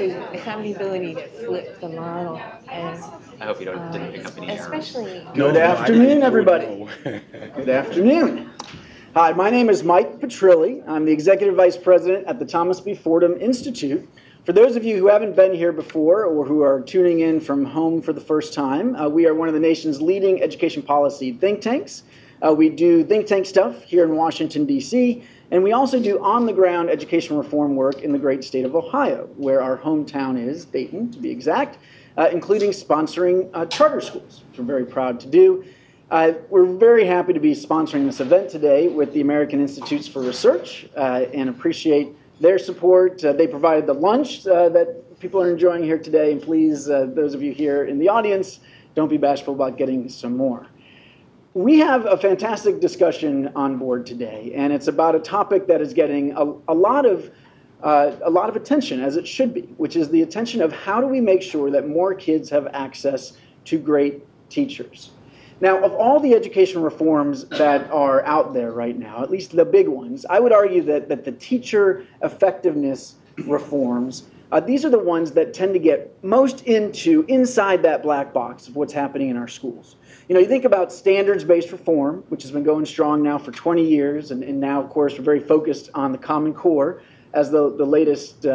to have the ability to flip the model. And I hope you didn't pick up any errors. especially Good afternoon, everybody. Good afternoon. Hi, my name is Mike Petrilli. I'm the Executive Vice President at the Thomas B. Fordham Institute. For those of you who haven't been here before or who are tuning in from home for the first time, we are one of the nation's leading education policy think tanks. We do think tank stuff here in Washington, D.C., and we also do on-the-ground education reform work in the great state of Ohio, where our hometown is, Dayton, to be exact, including sponsoring charter schools, which we're very proud to do. We're very happy to be sponsoring this event today with the American Institutes for Research and appreciate their support. They provided the lunch that people are enjoying here today, and please, those of you here in the audience, don't be bashful about getting some more. We have a fantastic discussion on board today, and it's about a topic that is getting a lot of attention, as it should be, which is the attention of how do we make sure that more kids have access to great teachers. Now, of all the education reforms that are out there right now, at least the big ones, I would argue that the teacher effectiveness reforms, these are the ones that tend to get most inside that black box of what's happening in our schools. You know, you think about standards-based reform, which has been going strong now for 20 years, and now, of course, we're very focused on the Common Core as the latest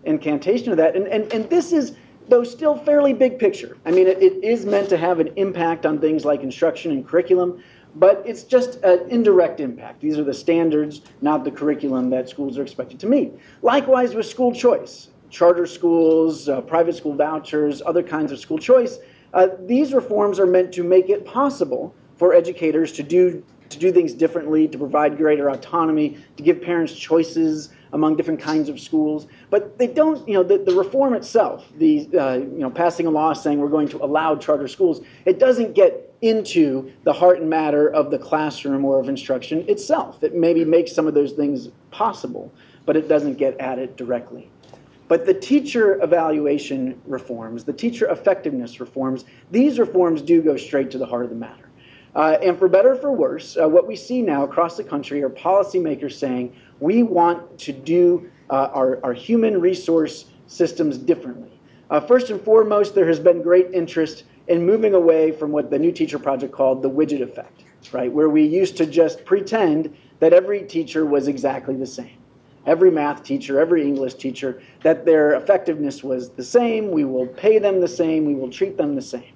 incantation of that. And this is, though still fairly big picture. I mean, it is meant to have an impact on things like instruction and curriculum, but it's just an indirect impact. These are the standards, not the curriculum that schools are expected to meet. Likewise with school choice, charter schools, private school vouchers, other kinds of school choice. These reforms are meant to make it possible for educators to do things differently, to provide greater autonomy, to give parents choices among different kinds of schools. But they don't, the reform itself, passing a law saying we're going to allow charter schools, it doesn't get into the heart and matter of the classroom or of instruction itself. It maybe makes some of those things possible, but it doesn't get at it directly. But the teacher evaluation reforms, the teacher effectiveness reforms, these reforms do go straight to the heart of the matter. And for better or for worse, what we see now across the country are policymakers saying we want to do our human resource systems differently. First and foremost, there has been great interest in moving away from what the New Teacher Project called the widget effect, right? Where we used to just pretend that every teacher was exactly the same. Every math teacher, every English teacher, that their effectiveness was the same, we will pay them the same, we will treat them the same.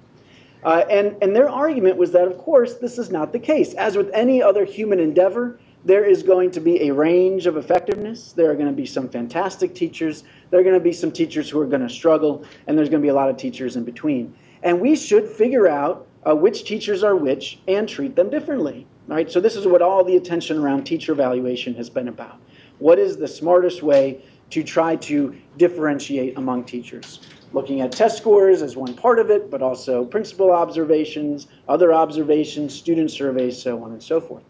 And their argument was that, of course, this is not the case. As with any other human endeavor, there is going to be a range of effectiveness. There are going to be some fantastic teachers. There are going to be some teachers who are going to struggle, and there's going to be a lot of teachers in between. And we should figure out which teachers are which and treat them differently. Right? So this is what all the attention around teacher evaluation has been about. What is the smartest way to try to differentiate among teachers? Looking at test scores as one part of it, but also principal observations, other observations, student surveys, so on and so forth.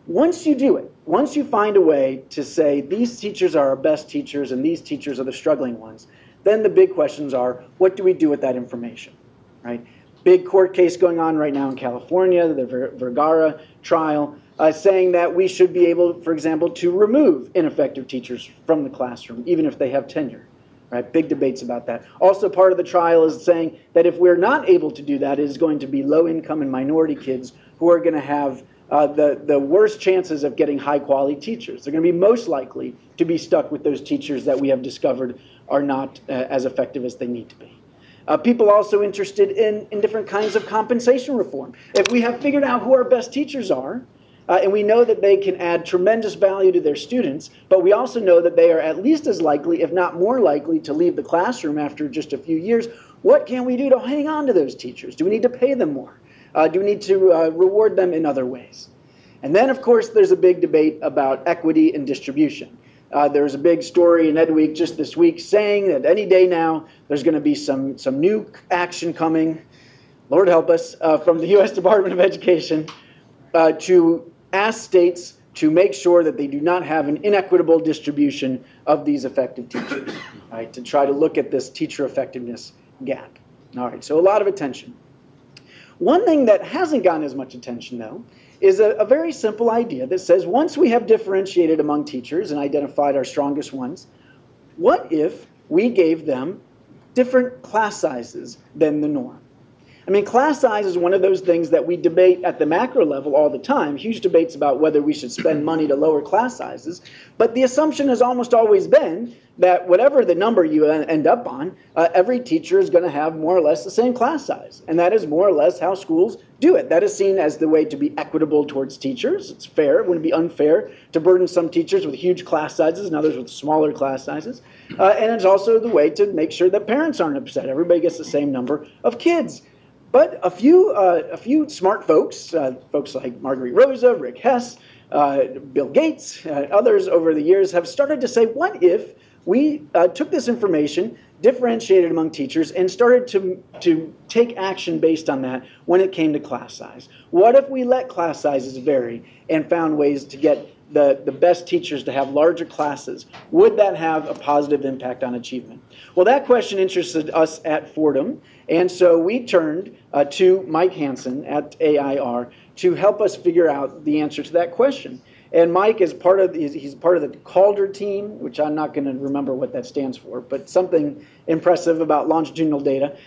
Once you do it, once you find a way to say these teachers are our best teachers and these teachers are the struggling ones, then the big questions are, what do we do with that information? Right? Big court case going on right now in California, the Vergara trial, saying that we should be able, for example, to remove ineffective teachers from the classroom, even if they have tenure. Right? Big debates about that. Also, part of the trial is saying that if we're not able to do that, it is going to be low-income and minority kids who are going to have the worst chances of getting high-quality teachers. They're going to be most likely to be stuck with those teachers that we have discovered are not as effective as they need to be. People also interested in different kinds of compensation reform. If we have figured out who our best teachers are, and we know that they can add tremendous value to their students, but we also know that they are at least as likely, if not more likely, to leave the classroom after just a few years, what can we do to hang on to those teachers? Do we need to pay them more? Do we need to reward them in other ways? And then, of course, there's a big debate about equity and distribution. There was a big story in EdWeek just this week saying that any day now there's going to be some new action coming, Lord help us, from the U.S. Department of Education to ask states to make sure that they do not have an inequitable distribution of these effective teachers, right, to try to look at this teacher effectiveness gap. All right, so a lot of attention. One thing that hasn't gotten as much attention, though, is a very simple idea that says once we have differentiated among teachers and identified our strongest ones, what if we gave them different class sizes than the norm. I mean, class size is one of those things that we debate at the macro level all the time, huge debates about whether we should spend money to lower class sizes. But the assumption has almost always been that whatever the number you end up on, every teacher is going to have more or less the same class size. And that is more or less how schools do it. That is seen as the way to be equitable towards teachers. It's fair. It wouldn't be unfair to burden some teachers with huge class sizes and others with smaller class sizes. And it's also the way to make sure that parents aren't upset. Everybody gets the same number of kids. But a few smart folks, folks like Marguerite Rosa, Rick Hess, Bill Gates, others over the years have started to say, what if we took this information, differentiated among teachers, and started to take action based on that when it came to class size? What if we let class sizes vary and found ways to get the best teachers to have larger classes? Would that have a positive impact on achievement? Well, that question interested us at Fordham, and so we turned to Mike Hansen at AIR to help us figure out the answer to that question. And Mike is he's part of the Calder team, which I'm not going to remember what that stands for, but something impressive about longitudinal data.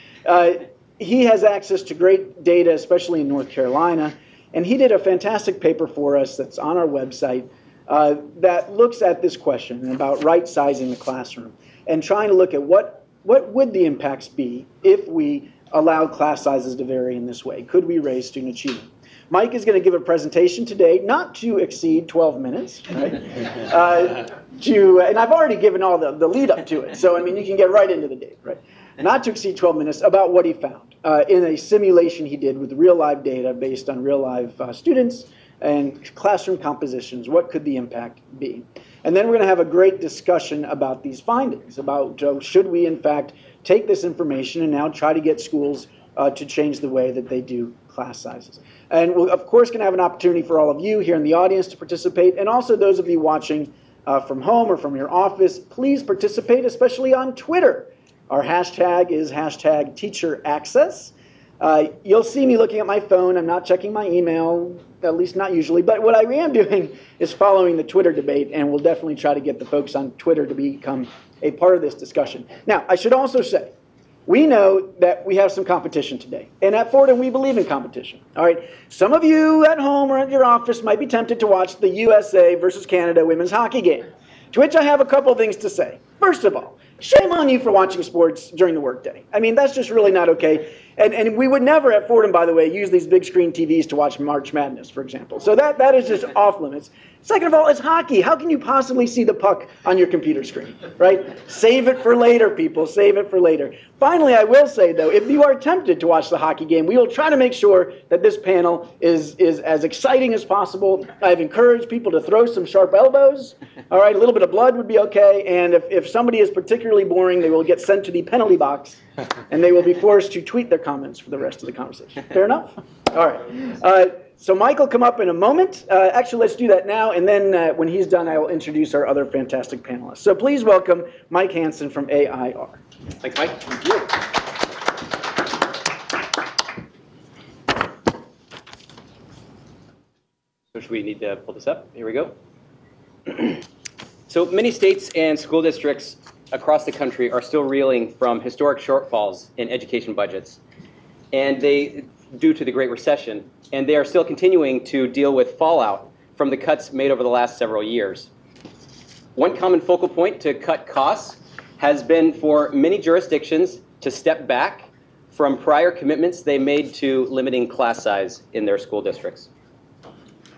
He has access to great data, especially in North Carolina, and he did a fantastic paper for us that's on our website that looks at this question about right-sizing the classroom and trying to look at what would the impacts be if we allowed class sizes to vary in this way. Could we raise student achievement? Mike is going to give a presentation today, not to exceed 12 minutes, right? And I've already given all the lead up to it, so I mean you can get right into the date, right? Not to exceed 12 minutes about what he found in a simulation he did with real live data based on real live students and classroom compositions. What could the impact be? And then we're going to have a great discussion about these findings, about should we in fact take this information and now try to get schools to change the way that they do class sizes. And we're of course going to have an opportunity for all of you here in the audience to participate, and also those of you watching from home or from your office, please participate, especially on Twitter. Our hashtag is #TeacherAccess. You'll see me looking at my phone. I'm not checking my email, at least not usually. But what I am doing is following the Twitter debate, and we'll definitely try to get the folks on Twitter to become a part of this discussion. Now, I should also say, we know that we have some competition today. And at Fordham, we believe in competition. All right. Some of you at home or at your office might be tempted to watch the USA versus Canada women's hockey game, to which I have a couple things to say. First of all, shame on you for watching sports during the workday. I mean, that's just really not okay. And we would never at Fordham, by the way, use these big screen TVs to watch March Madness, for example. So that is just off limits. Second of all, it's hockey. How can you possibly see the puck on your computer screen, right? Save it for later, people. Save it for later. Finally, I will say, though, if you are tempted to watch the hockey game, we will try to make sure that this panel is as exciting as possible. I've encouraged people to throw some sharp elbows. All right, a little bit of blood would be okay. And if somebody is particularly boring, they will get sent to the penalty box, and they will be forced to tweet their comments for the rest of the conversation. Fair enough? All right. So Mike will come up in a moment. Actually, let's do that now, and then when he's done, I will introduce our other fantastic panelists. So please welcome Mike Hansen from AIR. Thanks, Mike. Thank you. So should we need to pull this up? Here we go. So many states and school districts across the country are still reeling from historic shortfalls in education budgets, and due to the Great Recession, and they are still continuing to deal with fallout from the cuts made over the last several years. One common focal point to cut costs has been for many jurisdictions to step back from prior commitments they made to limiting class size in their school districts.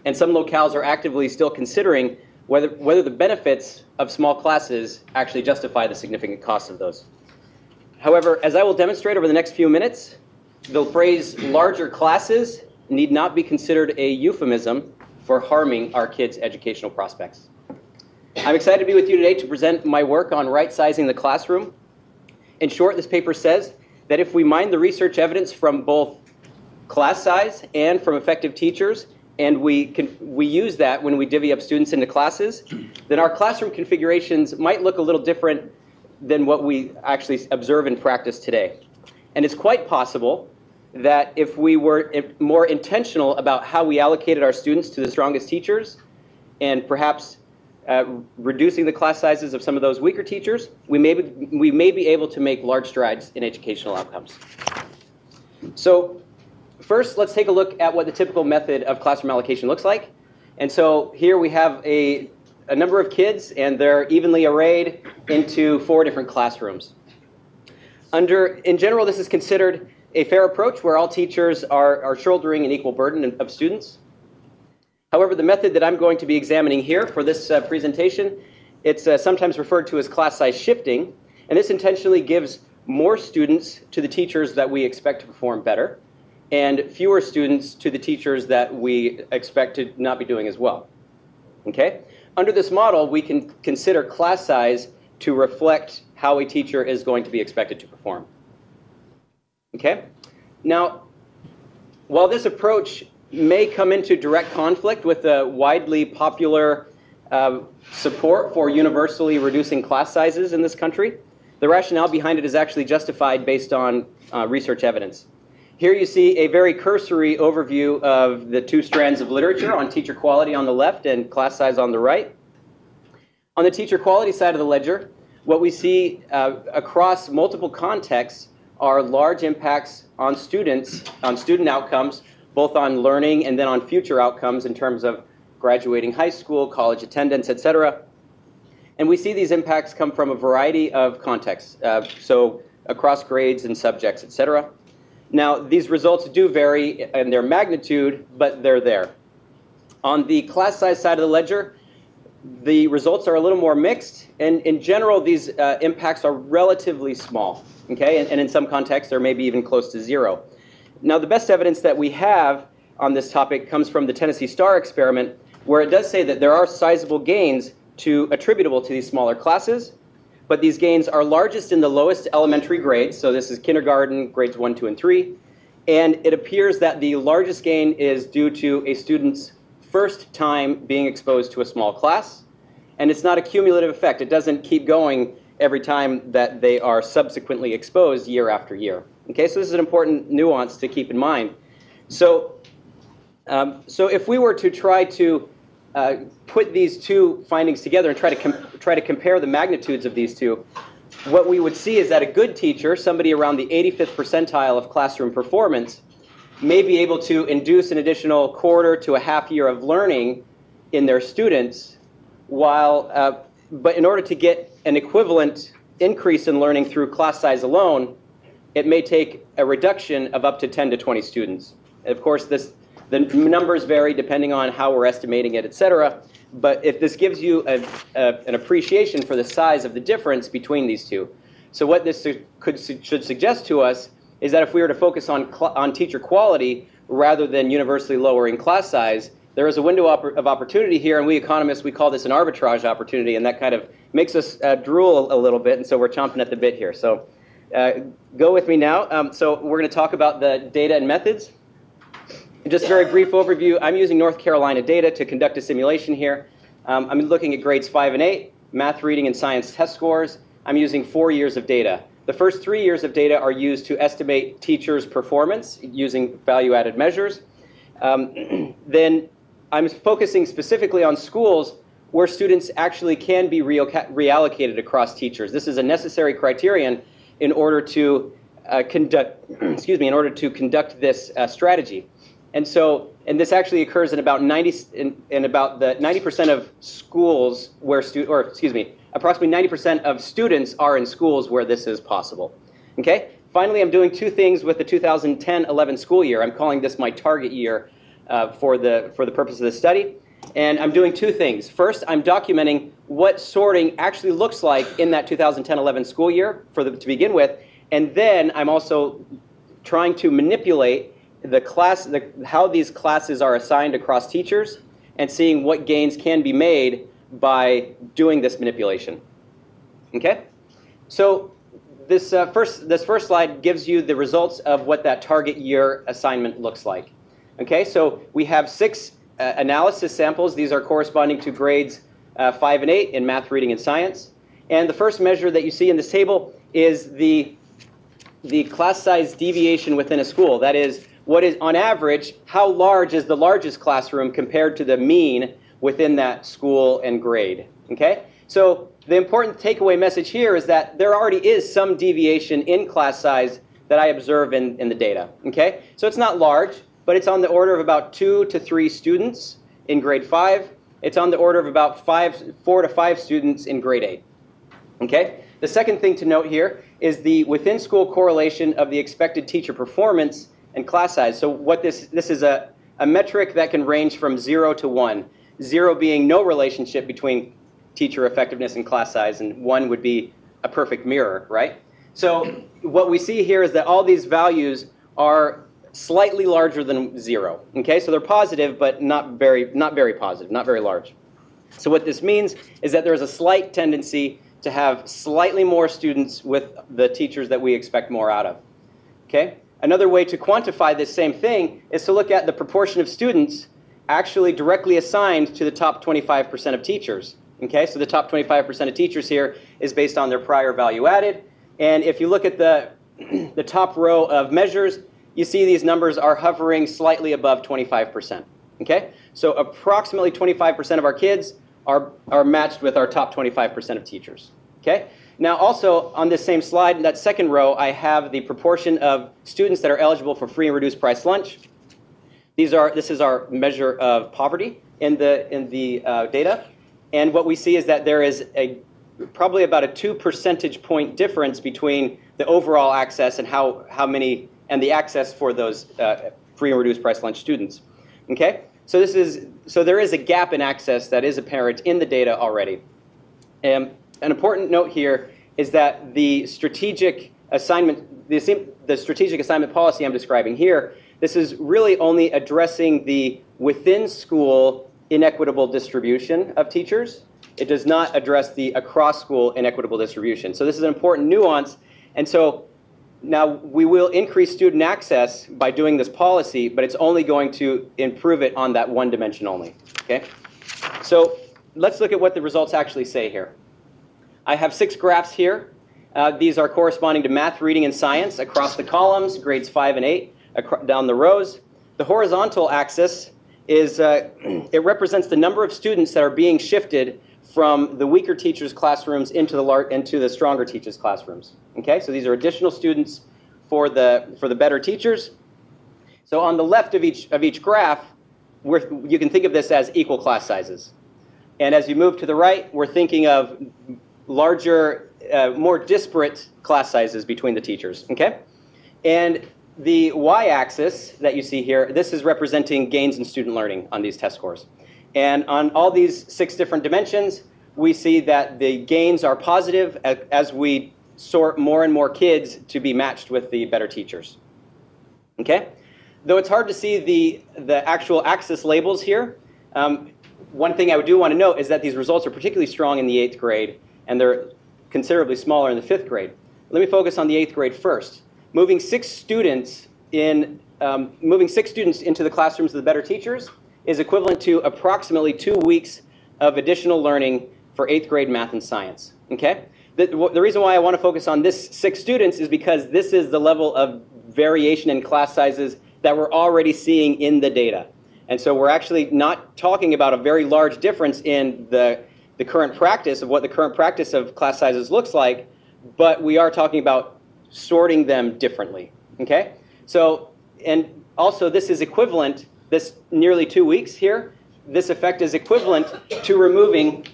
And some locales are actively still considering whether the benefits of small classes actually justify the significant costs of those. However, as I will demonstrate over the next few minutes, the phrase larger classes need not be considered a euphemism for harming our kids' educational prospects. I'm excited to be with you today to present my work on right-sizing the classroom. In short, this paper says that if we mine the research evidence from both class size and from effective teachers, and we use that when we divvy up students into classes, then our classroom configurations might look a little different than what we actually observe in practice today. And it's quite possible that if we were more intentional about how we allocated our students to the strongest teachers, and perhaps reducing the class sizes of some of those weaker teachers, we may be able to make large strides in educational outcomes. So first, let's take a look at what the typical method of classroom allocation looks like. And so here we have a number of kids, and they're evenly arrayed into 4 different classrooms. In general, this is considered a fair approach where all teachers are shouldering an equal burden of students. However, the method that I'm going to be examining here for this presentation, it's sometimes referred to as class size shifting, and this intentionally gives more students to the teachers that we expect to perform better, and fewer students to the teachers that we expect to not be doing as well. Okay? Under this model, we can consider class size to reflect how a teacher is going to be expected to perform. Okay? Now, while this approach may come into direct conflict with the widely popular support for universally reducing class sizes in this country, the rationale behind it is actually justified based on research evidence. Here you see a very cursory overview of the 2 strands of literature on teacher quality on the left and class size on the right. On the teacher quality side of the ledger, what we see across multiple contexts are large impacts on students, on student outcomes, both on learning and then on future outcomes in terms of graduating high school, college attendance, etc. And we see these impacts come from a variety of contexts, so across grades and subjects, etc. Now, these results do vary in their magnitude, but they're there. On the class size side of the ledger, the results are a little more mixed, and in general, these impacts are relatively small, okay? And in some contexts, they're maybe even close to 0. Now, the best evidence that we have on this topic comes from the Tennessee Star experiment, where it does say that there are sizable gains attributable to these smaller classes, but these gains are largest in the lowest elementary grades, so this is kindergarten, grades 1, 2, and 3, and it appears that the largest gain is due to a student's first time being exposed to a small class, and it's not a cumulative effect. It doesn't keep going every time that they are subsequently exposed year after year. Okay, so this is an important nuance to keep in mind. So if we were to try to put these 2 findings together and try to compare the magnitudes of these 2, what we would see is that a good teacher, somebody around the 85th percentile of classroom performance, may be able to induce an additional quarter to a half year of learning in their students, but in order to get an equivalent increase in learning through class size alone, it may take a reduction of up to 10 to 20 students. Of course, the numbers vary depending on how we're estimating it, etc. But if this gives you an appreciation for the size of the difference between these 2. So what this should suggest to us is that if we were to focus on teacher quality rather than universally lowering class size, there is a window of opportunity here, and we economists, we call this an arbitrage opportunity, and that kind of makes us drool a little bit, and so we're chomping at the bit here. So go with me now. So we're going to talk about the data and methods. Just a very brief overview. I'm using North Carolina data to conduct a simulation here. I'm looking at grades 5 and 8, math, reading, and science test scores. I'm using 4 years of data. The first 3 years of data are used to estimate teachers' performance using value-added measures. Then I'm focusing specifically on schools where students actually can be reallocated across teachers. This is a necessary criterion in order to conduct this strategy. And this actually occurs in about 90% of schools where approximately 90% of students are in schools where this is possible. Okay? Finally, I'm doing 2 things with the 2010-11 school year. I'm calling this my target year for the purpose of this study. And I'm doing 2 things. First, I'm documenting what sorting actually looks like in that 2010-11 school year to begin with. And then I'm also trying to manipulate how these classes are assigned across teachers and seeing what gains can be made by doing this manipulation. Okay? So this first slide gives you the results of what that target year assignment looks like. Okay, so we have 6 analysis samples. These are corresponding to grades 5 and 8 in math, reading, and science. And the first measure that you see in this table is the class size deviation within a school. That is, what is, on average, how large is the largest classroom compared to the mean within that school and grade. Okay? So the important takeaway message here is that there already is some deviation in class size that I observe in the data. Okay? So it's not large, but it's on the order of about 2 to 3 students in grade 5. It's on the order of about 4 to 5 students in grade 8. Okay? The second thing to note here is the within-school correlation of the expected teacher performance and class size. So what this is a metric that can range from 0 to 1. 0 being no relationship between teacher effectiveness and class size, and 1 would be a perfect mirror, right? So what we see here is that all these values are slightly larger than 0. Okay, so they're positive, but not very positive, not very large. So what this means is that there's a slight tendency to have slightly more students with the teachers that we expect more out of. Okay? Another way to quantify this same thing is to look at the proportion of students actually directly assigned to the top 25% of teachers. Okay? So the top 25% of teachers here is based on their prior value added. And if you look at the top row of measures, you see these numbers are hovering slightly above 25%. Okay? So approximately 25% of our kids are matched with our top 25% of teachers. Okay? Now also on this same slide, in that second row, I have the proportion of students that are eligible for free and reduced price lunch. This is our measure of poverty in the data. And what we see is that there is probably about a 2 percentage point difference between the overall access and how many and the access for those free and reduced price lunch students. Okay? So there is a gap in access that is apparent in the data already. An important note here is that the strategic assignment policy I'm describing here, this is really only addressing the within-school inequitable distribution of teachers. It does not address the across-school inequitable distribution. So this is an important nuance. And so now we will increase student access by doing this policy, but it's only going to improve it on that one dimension only. Okay? So let's look at what the results actually say here. I have 6 graphs here. These are corresponding to math, reading, and science across the columns, grades 5 and 8, down the rows. The horizontal axis is it represents the number of students that are being shifted from the weaker teachers' classrooms into the stronger teachers' classrooms. Okay, so these are additional students for the better teachers. So on the left of each graph, you can think of this as equal class sizes. And as you move to the right, we're thinking of larger, more disparate class sizes between the teachers. Okay, and the y-axis that you see here, this is representing gains in student learning on these test scores. And on all these 6 different dimensions, we see that the gains are positive as we sort more and more kids to be matched with the better teachers. Okay? Though it's hard to see the actual axis labels here, one thing I do want to note is that these results are particularly strong in the 8th grade, and they're considerably smaller in the 5th grade. Let me focus on the 8th grade first. Moving 6 students into the classrooms of the better teachers is equivalent to approximately 2 weeks of additional learning for 8th grade math and science. Okay? The reason why I want to focus on this 6 students is because this is the level of variation in class sizes that we're already seeing in the data. And so we're actually not talking about a very large difference in the current practice of what the current practice of class sizes looks like, but we are talking about sorting them differently. Okay? So, and also this is equivalent, this nearly 2 weeks here, this effect is equivalent to removing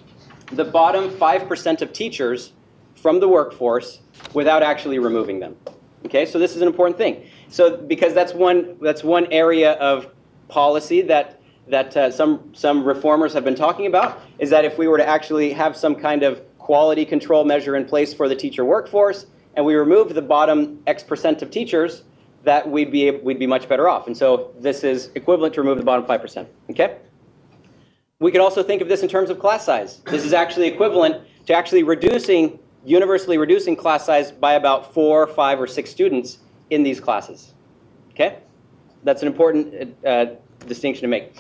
the bottom 5% of teachers from the workforce without actually removing them. Okay, so this is an important thing. So because that's one area of policy that some reformers have been talking about, is that if we were to actually have some kind of quality control measure in place for the teacher workforce, and we removed the bottom X% of teachers, that we'd be much better off. And so this is equivalent to remove the bottom 5%. Okay? We could also think of this in terms of class size. This is actually equivalent to actually universally reducing class size by about 4, 5, or 6 students in these classes. Okay? That's an important distinction to make.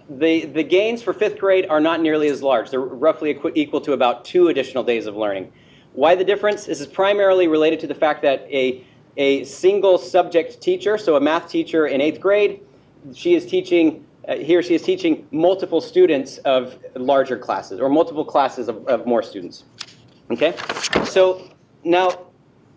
The gains for 5th grade are not nearly as large. They're roughly equal to about 2 additional days of learning. Why the difference? This is primarily related to the fact that a single subject teacher, so a math teacher in 8th grade, she is teaching he or she is teaching multiple students of larger classes or multiple classes of more students. Okay? So now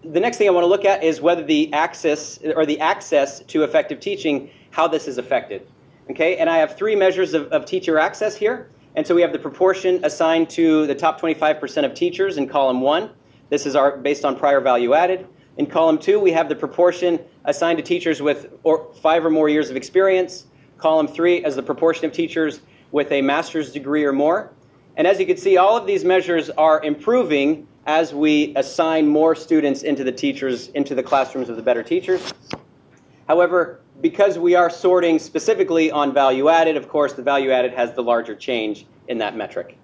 the next thing I want to look at is whether the access to effective teaching, how this is affected. Okay? And I have three measures of teacher access here. And so we have the proportion assigned to the top 25% of teachers in column 1. This is based on prior value added. In column 2, we have the proportion assigned to teachers with 5 or more years of experience. Column 3 as the proportion of teachers with a master's degree or more. And as you can see, all of these measures are improving as we assign more students into the classrooms of the better teachers. However, because we are sorting specifically on value added, of course, the value added has the larger change in that metric.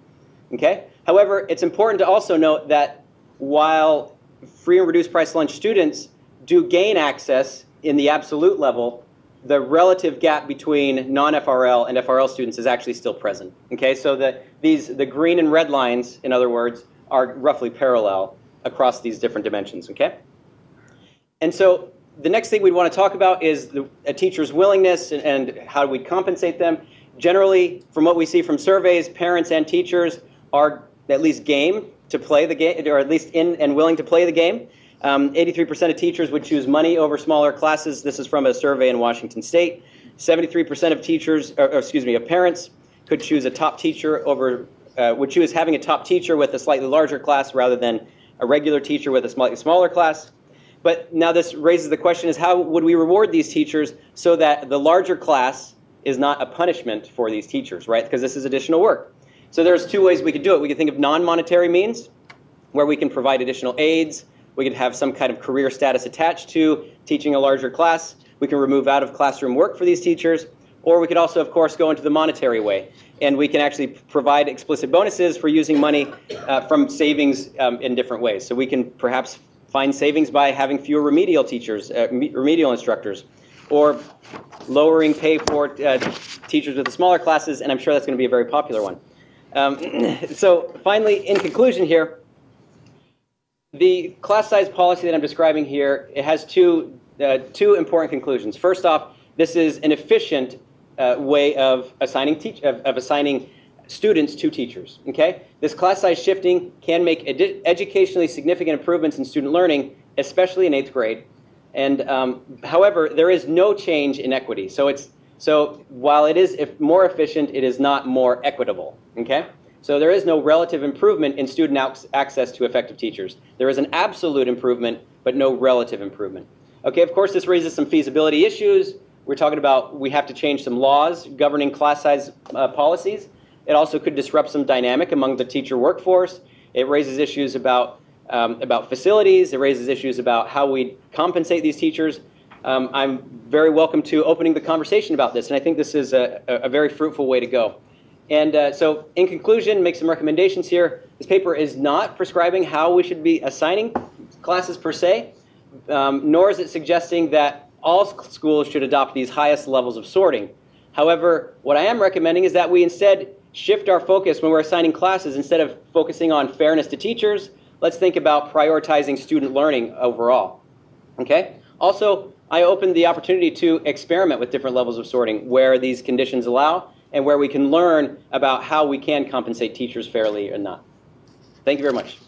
Okay? However, it's important to also note that while free and reduced price lunch students do gain access in the absolute level, the relative gap between non-FRL and FRL students is actually still present. Okay? So the green and red lines, in other words, are roughly parallel across these different dimensions. Okay? And so the next thing we want to talk about is a teacher's willingness and how do we compensate them. Generally, from what we see from surveys, parents and teachers are at least game to play the game, or at least in and willing to play the game. 83% of teachers would choose money over smaller classes. This is from a survey in Washington State. 73% of teachers, of parents could choose a top teacher would choose having a top teacher with a slightly larger class rather than a regular teacher with a slightly smaller class. But now this raises the question is how would we reward these teachers so that the larger class is not a punishment for these teachers, right? Because this is additional work. So there's two ways we could do it. We could think of non-monetary means where we can provide additional aids. We could have some kind of career status attached to teaching a larger class. We can remove out of classroom work for these teachers. Or we could also, of course, go into the monetary way. And we can actually provide explicit bonuses for using money from savings in different ways. So we can perhaps find savings by having fewer remedial teachers, remedial instructors, or lowering pay for teachers with the smaller classes, and I'm sure that's going to be a very popular one. So finally, in conclusion here, the class size policy that I'm describing here, it has two important conclusions. First off, this is an efficient way of assigning students to teachers. Okay? This class size shifting can make educationally significant improvements in student learning, especially in 8th grade. And however, there is no change in equity. So while it is more efficient, it is not more equitable. Okay? So there is no relative improvement in student access to effective teachers. There is an absolute improvement, but no relative improvement. Okay, of course, this raises some feasibility issues. We're talking about we have to change some laws governing class size policies. It also could disrupt some dynamic among the teacher workforce. It raises issues about facilities. It raises issues about how we compensate these teachers. I'm very welcome to opening the conversation about this, and I think this is a very fruitful way to go. And so in conclusion, make some recommendations here. This paper is not prescribing how we should be assigning classes per se, nor is it suggesting that all schools should adopt these highest levels of sorting. However, what I am recommending is that we instead shift our focus when we're assigning classes. Instead of focusing on fairness to teachers, let's think about prioritizing student learning overall. Okay? Also, I opened the opportunity to experiment with different levels of sorting where these conditions allow and where we can learn about how we can compensate teachers fairly or not. Thank you very much.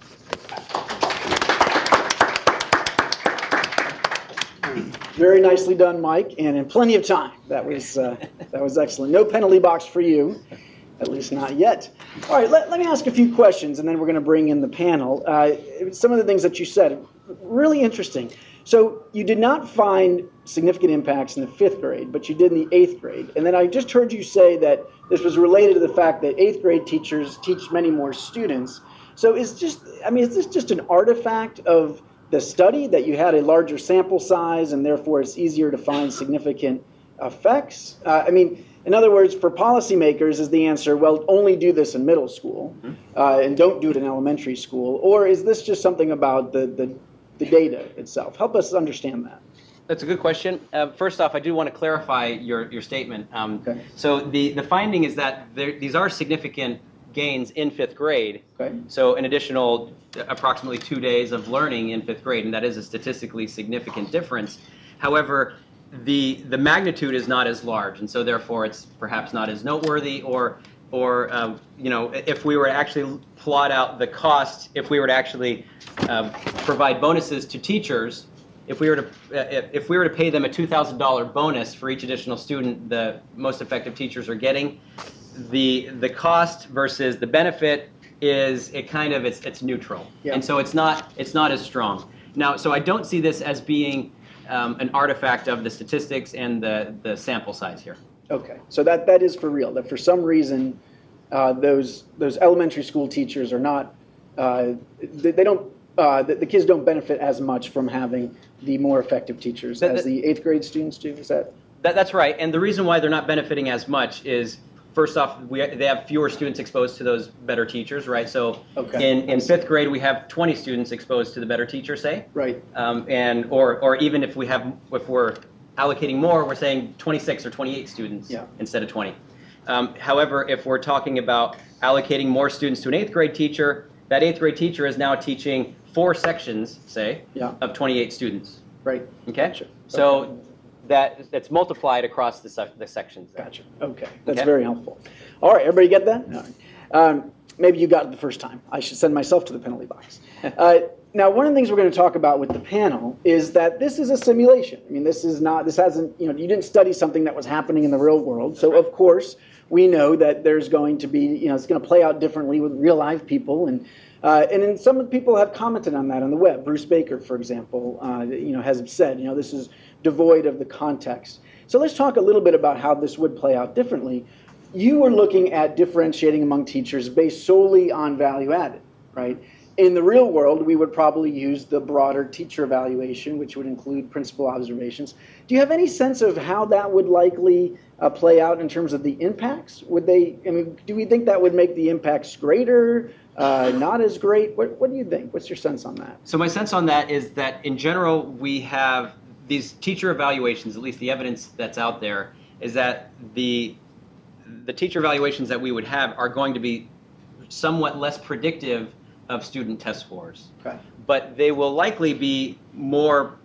Very nicely done, Mike, and in plenty of time. That was excellent. No penalty box for you, at least not yet. All right, let me ask a few questions, and then we're going to bring in the panel. Some of the things that you said, really interesting. So you did not find significant impacts in the 5th grade, but you did in the 8th grade. And then I just heard you say that this was related to the fact that 8th grade teachers teach many more students. So is this just an artifact of the study that you had a larger sample size and therefore it's easier to find significant effects? In other words, for policymakers, is the answer, well, only do this in middle school and don't do it in elementary school? Or is this just something about the data itself? Help us understand that. That's a good question. First off, I do want to clarify your statement. Okay. So the finding is that these are significant gains in 5th grade. Okay. So an additional approximately 2 days of learning in 5th grade, and that is a statistically significant difference. However, the magnitude is not as large, and so therefore it's perhaps not as noteworthy. Or you know, if we were to actually plot out the cost, if we were to actually provide bonuses to teachers, if we were to pay them a $2,000 bonus for each additional student the most effective teachers are getting, the cost versus the benefit is it's neutral, and so it's not as strong. Now, so I don't see this as being an artifact of the statistics and the sample size here. Okay, so that is for real. That for some reason, those elementary school teachers are not. They don't. The kids don't benefit as much from having the more effective teachers as the 8th grade students do. Is that? That's right. And the reason why they're not benefiting as much is, first off, they have fewer students exposed to those better teachers, right? So in 5th grade, we have 20 students exposed to the better teacher, say. Right. Or even if we're allocating more, we're saying 26 or 28 students instead of 20. However, if we're talking about allocating more students to an 8th grade teacher, that 8th grade teacher is now teaching 4 sections, say, of 28 students. Right. Okay? Gotcha. So that's multiplied across the sections there. Gotcha. Okay. That's very helpful. All right. Everybody get that? All right. Maybe you got it the first time. I should send myself to the penalty box. Now, one of the things we're going to talk about with the panel is that this is a simulation. I mean, this hasn't, you didn't study something that was happening in the real world. So, of course, we know that there's going to be, it's going to play out differently with real live people. And then some of the people have commented on that on the web. Bruce Baker, for example, has said, this is devoid of the context. So let's talk a little bit about how this would play out differently. You were looking at differentiating among teachers based solely on value added, right? In the real world, we would probably use the broader teacher evaluation, which would include principal observations. Do you have any sense of how that would likely play out in terms of the impacts? Do we think that would make the impacts greater, not as great? What do you think? What's your sense on that? So my sense on that is that in general, we have these teacher evaluations, at least the evidence that's out there, is that the teacher evaluations that we would have are going to be somewhat less predictive of student test scores. Okay. But they will likely be more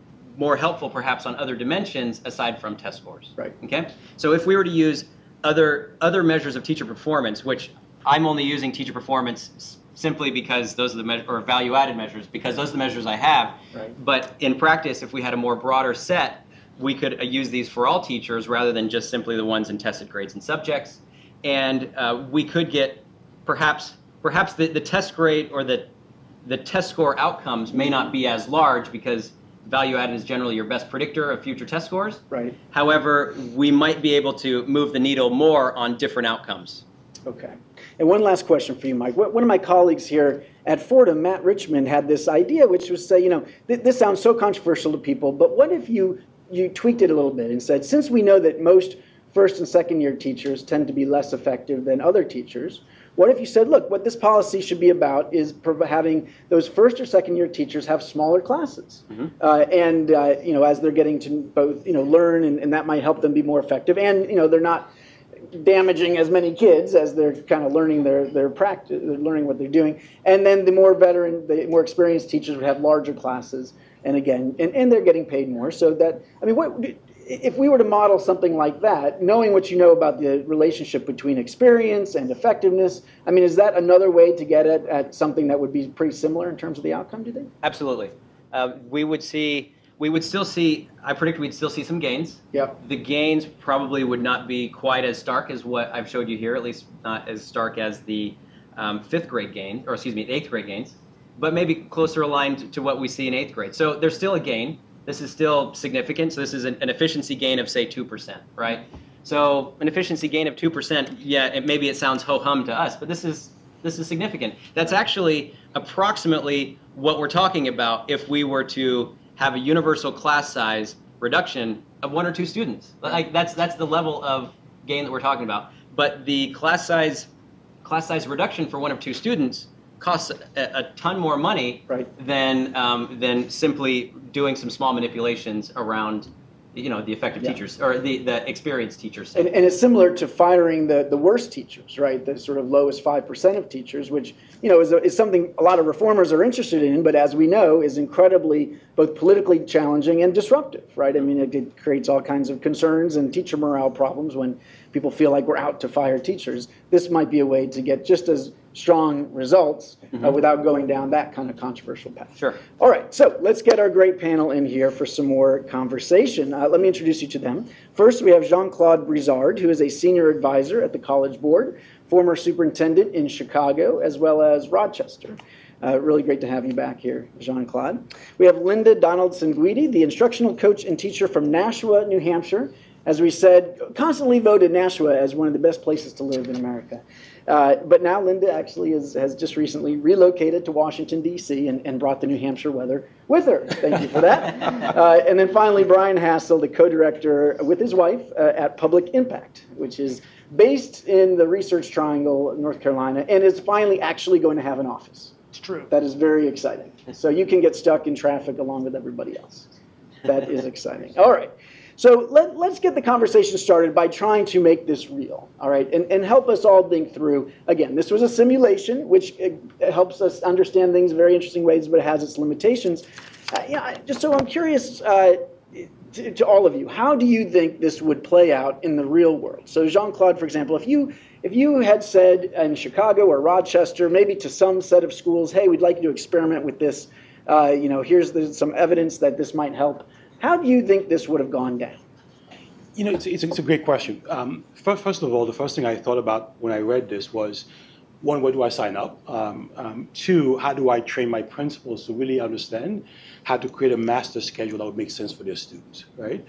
helpful perhaps on other dimensions aside from test scores. Right. Okay? So if we were to use other measures of teacher performance, which I'm only using teacher performance simply because those are the or value-added measures, because those are the measures I have. Right. But in practice, if we had a more broader set, we could use these for all teachers rather than just simply the ones in tested grades and subjects. And we could get perhaps the test grade or the test score outcomes may not be as large because value added is generally your best predictor of future test scores. Right. However, we might be able to move the needle more on different outcomes. Okay. And one last question for you, Mike. One of my colleagues here at Fordham, Matt Richmond, had this idea, which was say, this sounds so controversial to people, but what if you tweaked it a little bit and said, since we know that most first and second year teachers tend to be less effective than other teachers, what if you said, look, what this policy should be about is having those first or second year teachers have smaller classes. Mm-hmm. As they're getting to both, learn, and that might help them be more effective. And, they're not damaging as many kids as they're kind of learning their practice, they're learning what they're doing. And then the more veteran, the more experienced teachers would have larger classes. And again, and they're getting paid more. So that, if we were to model something like that, knowing what you know about the relationship between experience and effectiveness, is that another way to get at something that would be pretty similar in terms of the outcome, do you think? Absolutely. We would still see, I predict we'd still see some gains. Yep. The gains probably would not be quite as stark as what I've showed you here, at least not as stark as the 5th grade gains, or excuse me, 8th grade gains, but maybe closer aligned to what we see in 8th grade. So there's still a gain. This is still significant. So this is an efficiency gain of, say, 2%, right? So an efficiency gain of 2%, yeah, maybe it sounds ho-hum to us, but this is significant. That's actually approximately what we're talking about if we were to have a universal class size reduction of 1 or 2 students. Like that's the level of gain that we're talking about. But the class size reduction for 1 or 2 students costs a ton more money than simply doing some small manipulations around the effective teachers or the experienced teachers. And it's similar to firing the worst teachers, right? The sort of lowest 5% of teachers, which is something a lot of reformers are interested in, but as we know, is incredibly both politically challenging and disruptive, right? I mean, it creates all kinds of concerns and teacher morale problems when people feel like we're out to fire teachers. This might be a way to get just as strong results without going down that kind of controversial path. Sure. All right, so let's get our great panel in here for some more conversation. Let me introduce you to them. First, we have Jean-Claude Brizard, who is a senior advisor at the College Board, former superintendent in Chicago, as well as Rochester. Really great to have you back here, Jean-Claude. We have Linda Donaldson-Guidi, the instructional coach and teacher from Nashua, New Hampshire. As we said, constantly voted Nashua as one of the best places to live in America. But now Linda actually has just recently relocated to Washington, D.C. and brought the New Hampshire weather with her. Thank you for that. And then finally, Brian Hassel, the co-director with his wife at Public Impact, which is based in the Research Triangle, North Carolina, and is finally actually going to have an office. It's true. That is very exciting. So you can get stuck in traffic along with everybody else. That is exciting. All right. So let's get the conversation started by trying to make this real, all right, and help us all think through. Again, this was a simulation, which helps us understand things in very interesting ways, but it has its limitations. Just so I'm curious to all of you, how do you think this would play out in the real world? So Jean-Claude, for example, if you had said in Chicago or Rochester, maybe to some set of schools, hey, we'd like you to experiment with this, here's some evidence that this might help. How do you think this would have gone down? It's a great question. First of all, the first thing I thought about when I read this was, one, where do I sign up? Two, how do I train my principals to really understand how to create a master schedule that would make sense for their students, right?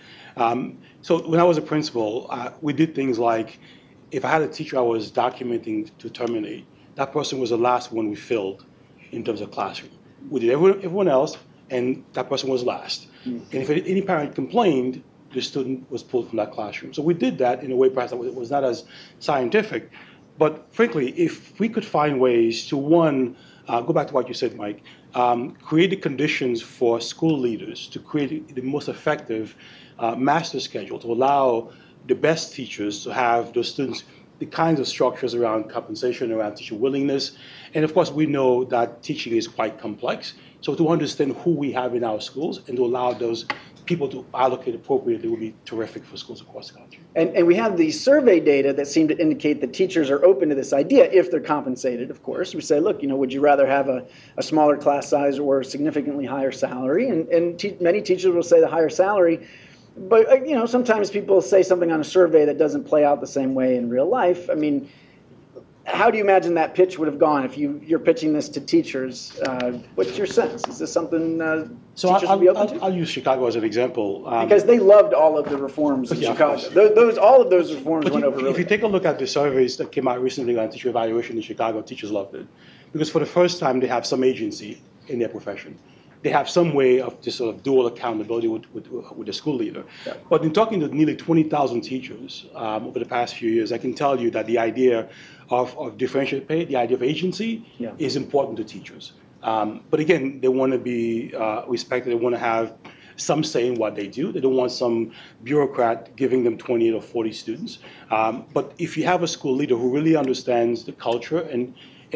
So when I was a principal, we did things like, if I had a teacher I was documenting to terminate, that person was the last one we filled in terms of classroom. We did everyone else, and that person was last. And if any parent complained, the student was pulled from that classroom. So we did that in a way perhaps that was not as scientific. But frankly, if we could find ways to, one, go back to what you said, Mike, create the conditions for school leaders to create the most effective master schedule to allow the best teachers to have those students the kinds of structures around compensation, around teacher willingness. And of course, we know that teaching is quite complex. So to understand who we have in our schools and to allow those people to allocate appropriately would be terrific for schools across the country. And we have these survey data that seem to indicate that teachers are open to this idea if they're compensated, of course. We say, look, would you rather have a smaller class size or a significantly higher salary? And many teachers will say the higher salary. But, sometimes people say something on a survey that doesn't play out the same way in real life. I mean, how do you imagine that pitch would have gone if you're pitching this to teachers? What's your sense? Is this something teachers would be open to? I'll use Chicago as an example. Because they loved all of the reforms in Chicago. All of those reforms went over really If you take a look at the surveys that came out recently on teacher evaluation in Chicago, teachers loved it. Because for the first time, they have some agency in their profession. They have some way of just sort of dual accountability with the school leader. Yeah. But in talking to nearly 20,000 teachers over the past few years, I can tell you that the idea of differentiated pay, the idea of agency, is important to teachers. But again, they want to be respected. They want to have some say in what they do. They don't want some bureaucrat giving them 20 or 40 students. But if you have a school leader who really understands the culture and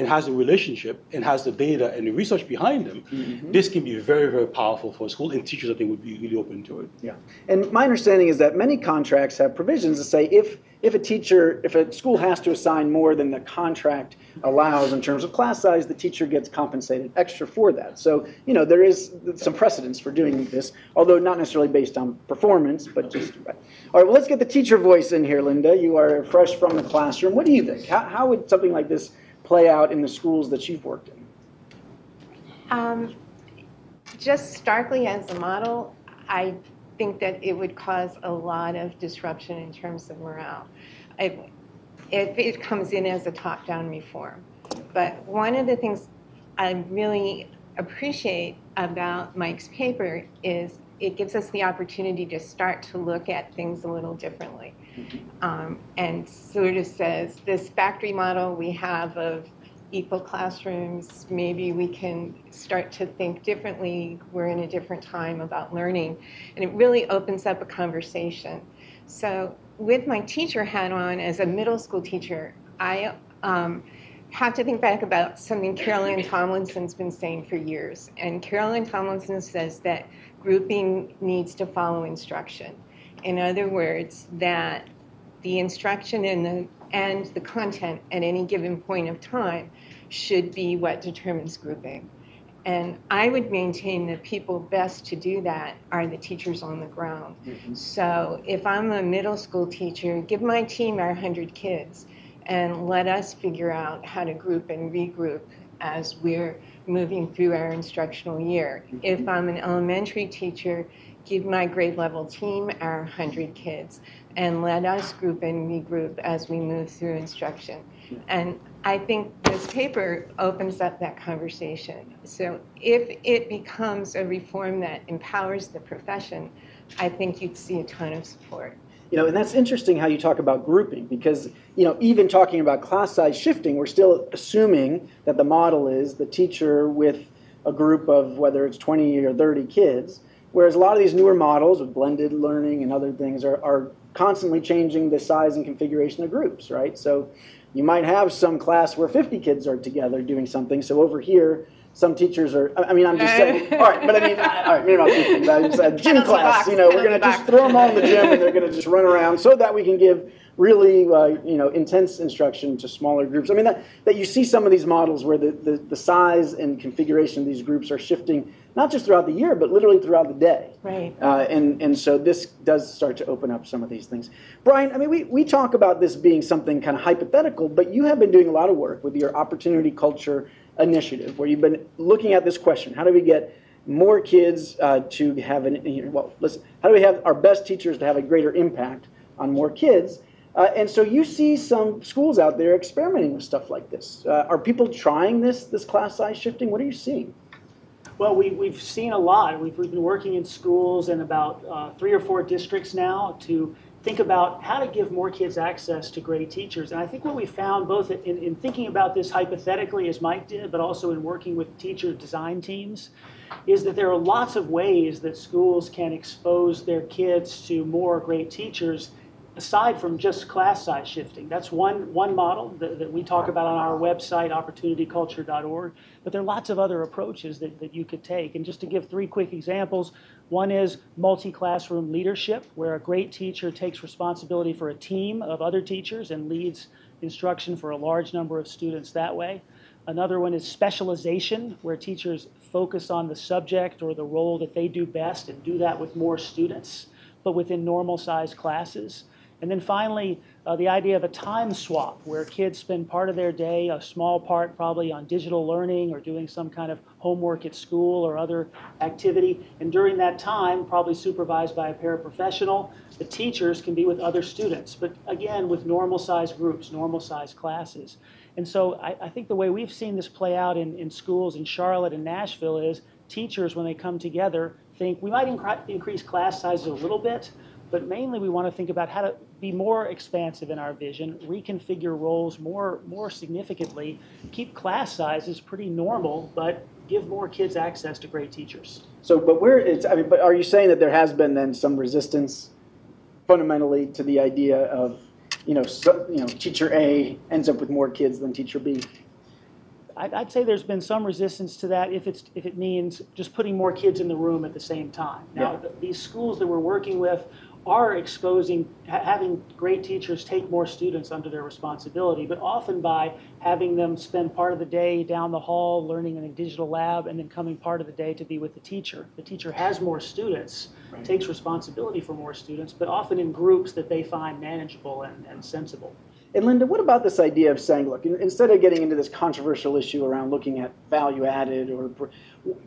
has a relationship and has the data and the research behind them, this can be very, very powerful for a school, and teachers, I think, would be really open to it. Yeah, and my understanding is that many contracts have provisions that say if a school has to assign more than the contract allows in terms of class size, the teacher gets compensated extra for that. So, there is some precedence for doing this, although not necessarily based on performance, but just, right. All right, well, let's get the teacher voice in here, Linda. You are fresh from the classroom. What do you think? How would something like this play out in the schools that you've worked in? Just starkly as a model, I think that it would cause a lot of disruption in terms of morale. It comes in as a top-down reform. But one of the things I really appreciate about Mike's paper is it gives us the opportunity to start to look at things a little differently. And sort of says this factory model we have of equal classrooms, maybe we can start to think differently. We're in a different time about learning, and it really opens up a conversation. So with my teacher hat on as a middle school teacher, I have to think back about something Carolyn Tomlinson's been saying for years. And Carolyn Tomlinson says that grouping needs to follow instruction. In other words, that the instruction and the content at any given point of time should be what determines grouping. And I would maintain that people best to do that are the teachers on the ground. Mm-hmm. So if I'm a middle school teacher, give my team our 100 kids and let us figure out how to group and regroup as we're moving through our instructional year. Mm-hmm. If I'm an elementary teacher, give my grade level team our 100 kids and let us group and regroup as we move through instruction. And I think this paper opens up that conversation. So if it becomes a reform that empowers the profession, I think you'd see a ton of support. You know, and that's interesting how you talk about grouping, because, you know, even talking about class size shifting, we're still assuming that the model is the teacher with a group of whether it's 20 or 30 kids, whereas a lot of these newer models with blended learning and other things are constantly changing the size and configuration of groups, right? So you might have some class where 50 kids are together doing something. So over here, some teachers are, I mean, I'm just saying, all right, but I mean, all right, maybe not 50, but it's a gym class, you know, we're going to just throw them all in the gym and they're going to just run around so that we can give really, you know, intense instruction to smaller groups. I mean, that you see some of these models where the size and configuration of these groups are shifting, not just throughout the year, but literally throughout the day. Right. And so this does start to open up some of these things. Brian, I mean, we talk about this being something kind of hypothetical, but you have been doing a lot of work with your Opportunity Culture Initiative, where you've been looking at this question: how do we get more kids to have how do we have our best teachers to have a greater impact on more kids? And so you see some schools out there experimenting with stuff like this. Are people trying this class size shifting? What are you seeing? Well, we've seen a lot. We've been working in schools in about 3 or 4 districts now to think about how to give more kids access to great teachers. And I think what we found, both in thinking about this hypothetically, as Mike did, but also in working with teacher design teams, is that there are lots of ways that schools can expose their kids to more great teachers aside from just class size shifting. That's one model that we talk about on our website, opportunityculture.org. But there are lots of other approaches that you could take. And just to give 3 quick examples, one is multi-classroom leadership, where a great teacher takes responsibility for a team of other teachers and leads instruction for a large number of students that way. Another one is specialization, where teachers focus on the subject or the role that they do best and do that with more students, but within normal sized classes. And then finally, the idea of a time swap, where kids spend part of their day, a small part probably on digital learning or doing some kind of homework at school or other activity. And during that time, probably supervised by a paraprofessional, the teachers can be with other students, but again, with normal sized groups, normal sized classes. And so I think the way we've seen this play out in schools in Charlotte and Nashville is teachers, when they come together, think we might increase class sizes a little bit, but mainly we want to think about how to be more expansive in our vision, reconfigure roles more significantly, keep class sizes pretty normal, but give more kids access to great teachers. So, but are you saying that there has been then some resistance fundamentally to the idea of, teacher A ends up with more kids than teacher B? I'd say there's been some resistance to that if it means just putting more kids in the room at the same time. Now, these schools that we're working with are having great teachers take more students under their responsibility, but often by having them spend part of the day down the hall learning in a digital lab and then coming part of the day to be with the teacher. The teacher has more students, right, takes responsibility for more students, but often in groups that they find manageable and sensible. And Linda, what about this idea of saying, look, instead of getting into this controversial issue around looking at value added or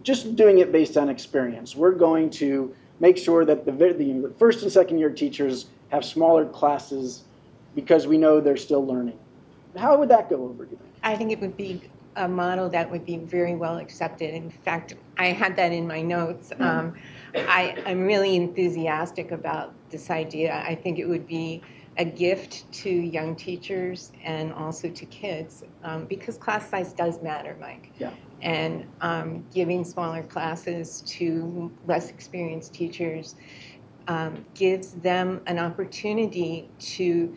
just doing it based on experience, we're going to make sure that the first and second year teachers have smaller classes because we know they're still learning. How would that go over, do you think? I think it would be a model that would be very well accepted. In fact, I had that in my notes. I'm really enthusiastic about this idea. I think it would be a gift to young teachers and also to kids, because class size does matter, Mike. Yeah. And giving smaller classes to less experienced teachers gives them an opportunity to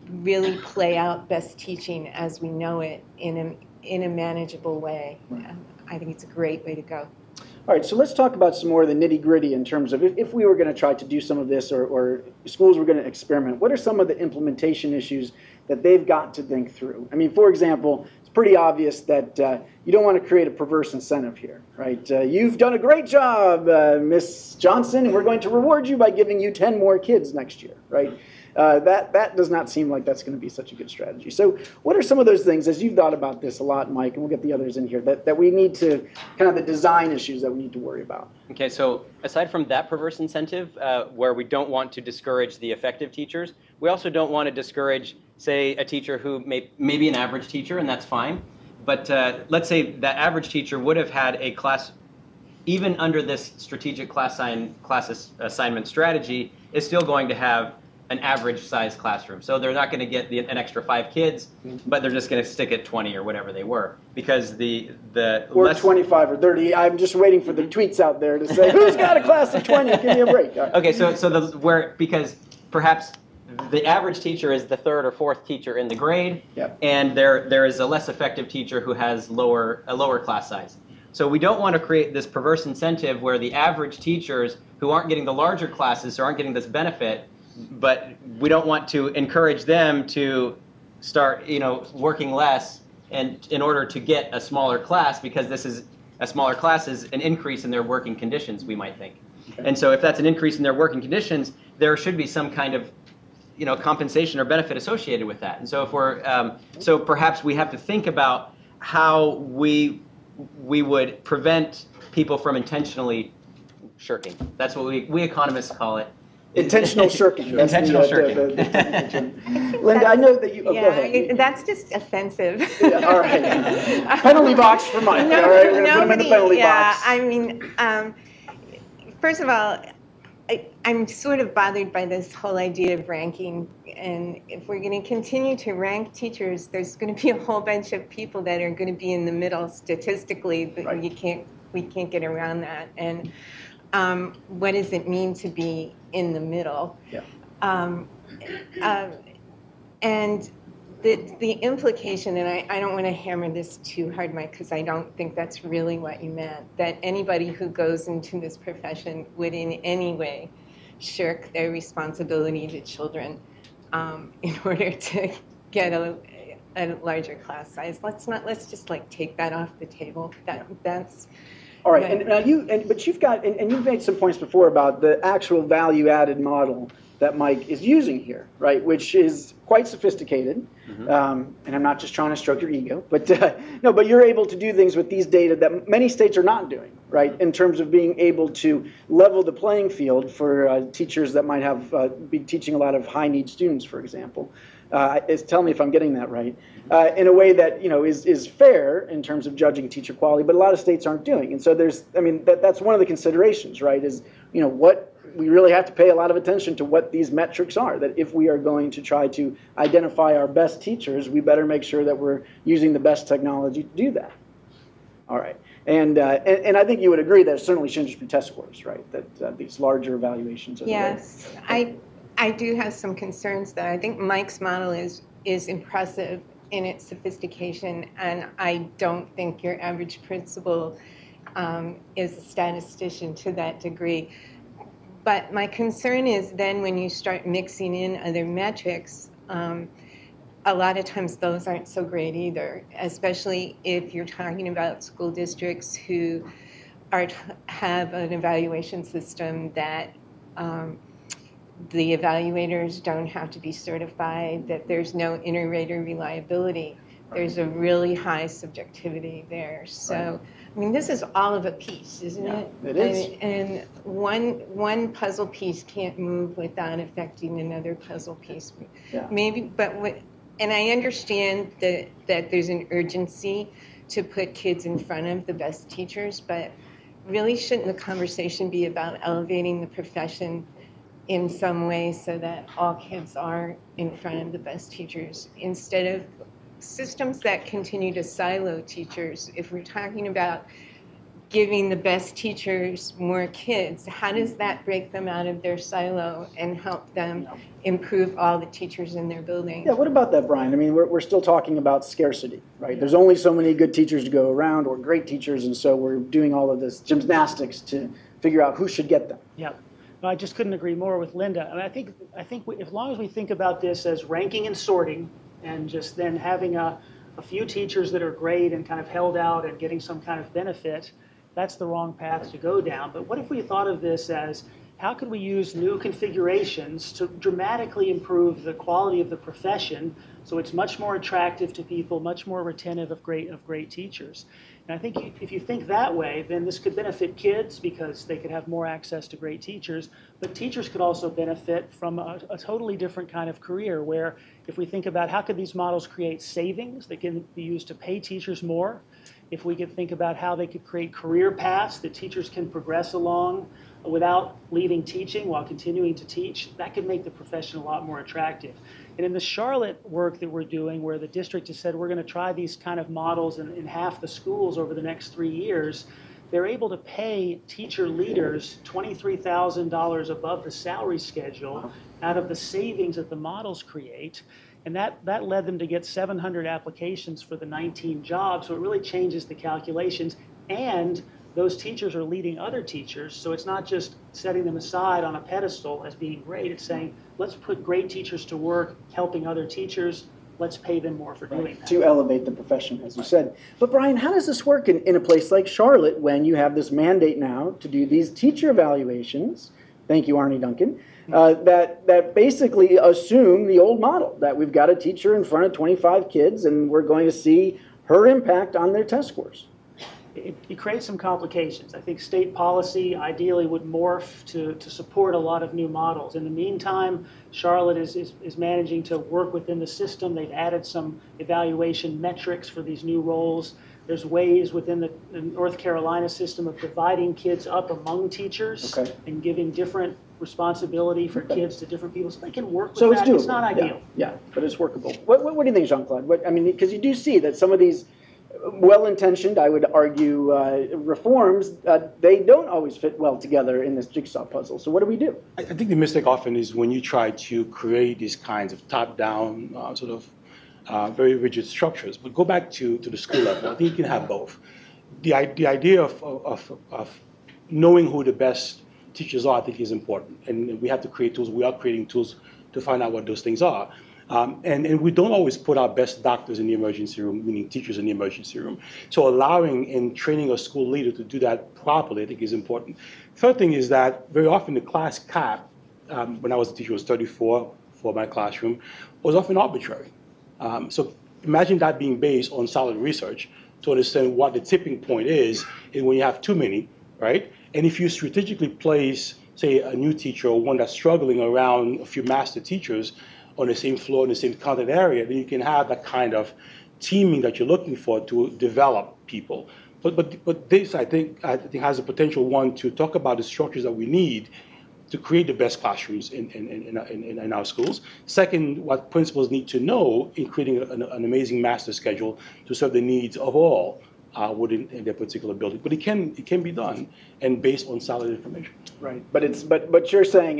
really play out best teaching as we know it in a manageable way. I think it's a great way to go. All right, so let's talk about some more of the nitty-gritty in terms of if we were going to try to do some of this, or schools were going to experiment, what are some of the implementation issues that they've got to think through? I mean, for example, it's pretty obvious that you don't want to create a perverse incentive here, right? You've done a great job, Miss Johnson, and we're going to reward you by giving you 10 more kids next year, right? That does not seem like that's going to be such a good strategy. So what are some of those things, as you've thought about this a lot, Mike, and we'll get the others in here, that we need to, kind of the design issues that we need to worry about? Okay, so aside from that perverse incentive, where we don't want to discourage the effective teachers, we also don't want to discourage, say, a teacher who may be an average teacher, and that's fine. But let's say that average teacher would have had a class, even under this strategic class assignment strategy, is still going to have an average size classroom. So they're not going to get an extra 5 kids, but they're just going to stick at 20 or whatever they were, because or less 25 or 30. I'm just waiting for the tweets out there to say, who's got a class of 20? Give me a break. Right. Okay, because perhaps the average teacher is the 3rd or 4th teacher in the grade, Yep. and there is a less effective teacher who has a lower class size. So we don't want to create this perverse incentive where the average teachers who aren't getting the larger classes or aren't getting this benefit, but we don't want to encourage them to start, working less and in order to get a smaller class, because a smaller class is an increase in their working conditions, we might think. Okay. And so if that's an increase in their working conditions, there should be some kind of compensation or benefit associated with that. And so if we're so perhaps we have to think about how we would prevent people from intentionally shirking. That's what we economists call it. Intentional shirking. That's intentional shirking. Linda, I know that you. Oh, yeah, go ahead. That's just offensive. Yeah, all right. Penalty box for Mike. All right, we're going to put him in the penalty box. I mean, first of all, I'm sort of bothered by this whole idea of ranking. And if we're going to continue to rank teachers, there's going to be a whole bunch of people that are going to be in the middle statistically, but right. we can't get around that. And what does it mean to be in the middle? Yeah. And the implication, and I don't want to hammer this too hard, Mike, because I don't think that's really what you meant, that anybody who goes into this profession would in any way shirk their responsibility to children in order to get a larger class size. Let's just take that off the table. That's all right. And now but you've got, and you've made some points before about the actual value-added model that Mike is using here, right? Which is quite sophisticated. Mm-hmm. And I'm not just trying to stroke your ego, but no, but you're able to do things with these data that many states are not doing, right? In terms of being able to level the playing field for teachers that might have be teaching a lot of high-need students, for example. Tell me if I'm getting that right. In a way that is fair in terms of judging teacher quality, but a lot of states aren't doing. And so that's one of the considerations, right? Is what we really have to pay a lot of attention to what these metrics are. That if we are going to try to identify our best teachers, we better make sure that we're using the best technology to do that. All right. And I think you would agree that it certainly shouldn't just be test scores, right? That these larger evaluations are the way. Yes, I do have some concerns though. I think Mike's model is impressive in its sophistication, and I don't think your average principal is a statistician to that degree. But my concern is then when you start mixing in other metrics, a lot of times those aren't so great either, especially if you're talking about school districts who have an evaluation system that the evaluators don't have to be certified, that there's no inter-rater reliability. There's a really high subjectivity there. So, I mean, this is all of a piece, isn't it? It is. And one puzzle piece can't move without affecting another puzzle piece. Yeah. Maybe, and I understand that there's an urgency to put kids in front of the best teachers, but really shouldn't the conversation be about elevating the profession in some way so that all kids are in front of the best teachers instead of systems that continue to silo teachers. If we're talking about giving the best teachers more kids, how does that break them out of their silo and help them improve all the teachers in their building? Yeah, what about that, Brian? I mean, we're still talking about scarcity, right? Yeah. There's only so many good teachers to go around or great teachers, and so we're doing all of this gymnastics to figure out who should get them. Yeah. No, I just couldn't agree more with Linda. And I think as long as we think about this as ranking and sorting and just then having a few teachers that are great and kind of held out and getting some kind of benefit, that's the wrong path to go down. But what if we thought of this as how could we use new configurations to dramatically improve the quality of the profession so it's much more attractive to people, much more retentive of great teachers? And I think if you think that way, then this could benefit kids because they could have more access to great teachers, but teachers could also benefit from a totally different kind of career where if we think about how could these models create savings that can be used to pay teachers more, if we could think about how they could create career paths that teachers can progress along without leaving teaching while continuing to teach, that could make the profession a lot more attractive. And in the Charlotte work that we're doing, where the district has said we're going to try these kind of models in half the schools over the next 3 years, they're able to pay teacher leaders $23,000 above the salary schedule out of the savings that the models create. And that led them to get 700 applications for the 19 jobs. So it really changes the calculations. And those teachers are leading other teachers. So it's not just setting them aside on a pedestal as being great. It's saying, let's put great teachers to work helping other teachers. Let's pay them more for doing that. To elevate the profession, as you said. But Brian, how does this work in a place like Charlotte when you have this mandate now to do these teacher evaluations? Thank you, Arnie Duncan. That basically assume the old model, that we've got a teacher in front of 25 kids and we're going to see her impact on their test scores. It creates some complications. I think state policy ideally would morph to support a lot of new models. In the meantime, Charlotte is managing to work within the system. They've added some evaluation metrics for these new roles. There's ways within the North Carolina system of dividing kids up among teachers and giving different responsibility for kids to different people. So they can work with so that. It's doable. It's not ideal. Yeah, but it's workable. What do you think, Jean-Claude? I mean, because you do see that some of these well-intentioned, I would argue, reforms, they don't always fit well together in this jigsaw puzzle. So what do we do? I think the mistake often is when you try to create these kinds of top-down sort of very rigid structures. But go back to the school level. I think you can have both. The idea of knowing who the best teachers are, I think, is important. And we have to create tools. We are creating tools to find out what those things are. And we don't always put our best doctors in the emergency room, meaning teachers in the emergency room. So allowing and training a school leader to do that properly, I think, is important. Third thing is that very often the class cap, when I was a teacher, was 34 for my classroom, was often arbitrary. So imagine that being based on solid research to understand what the tipping point is when you have too many, right? And if you strategically place, say, a new teacher or one that's struggling around a few master teachers on the same floor in the same content area, then you can have that kind of teaming that you're looking for to develop people. But this, I think has the potential, one, to talk about the structures that we need to create the best classrooms in our schools. Second, what principals need to know in creating an amazing master schedule to serve the needs of all within their particular building. But it can be done and based on solid information. Right, but you're saying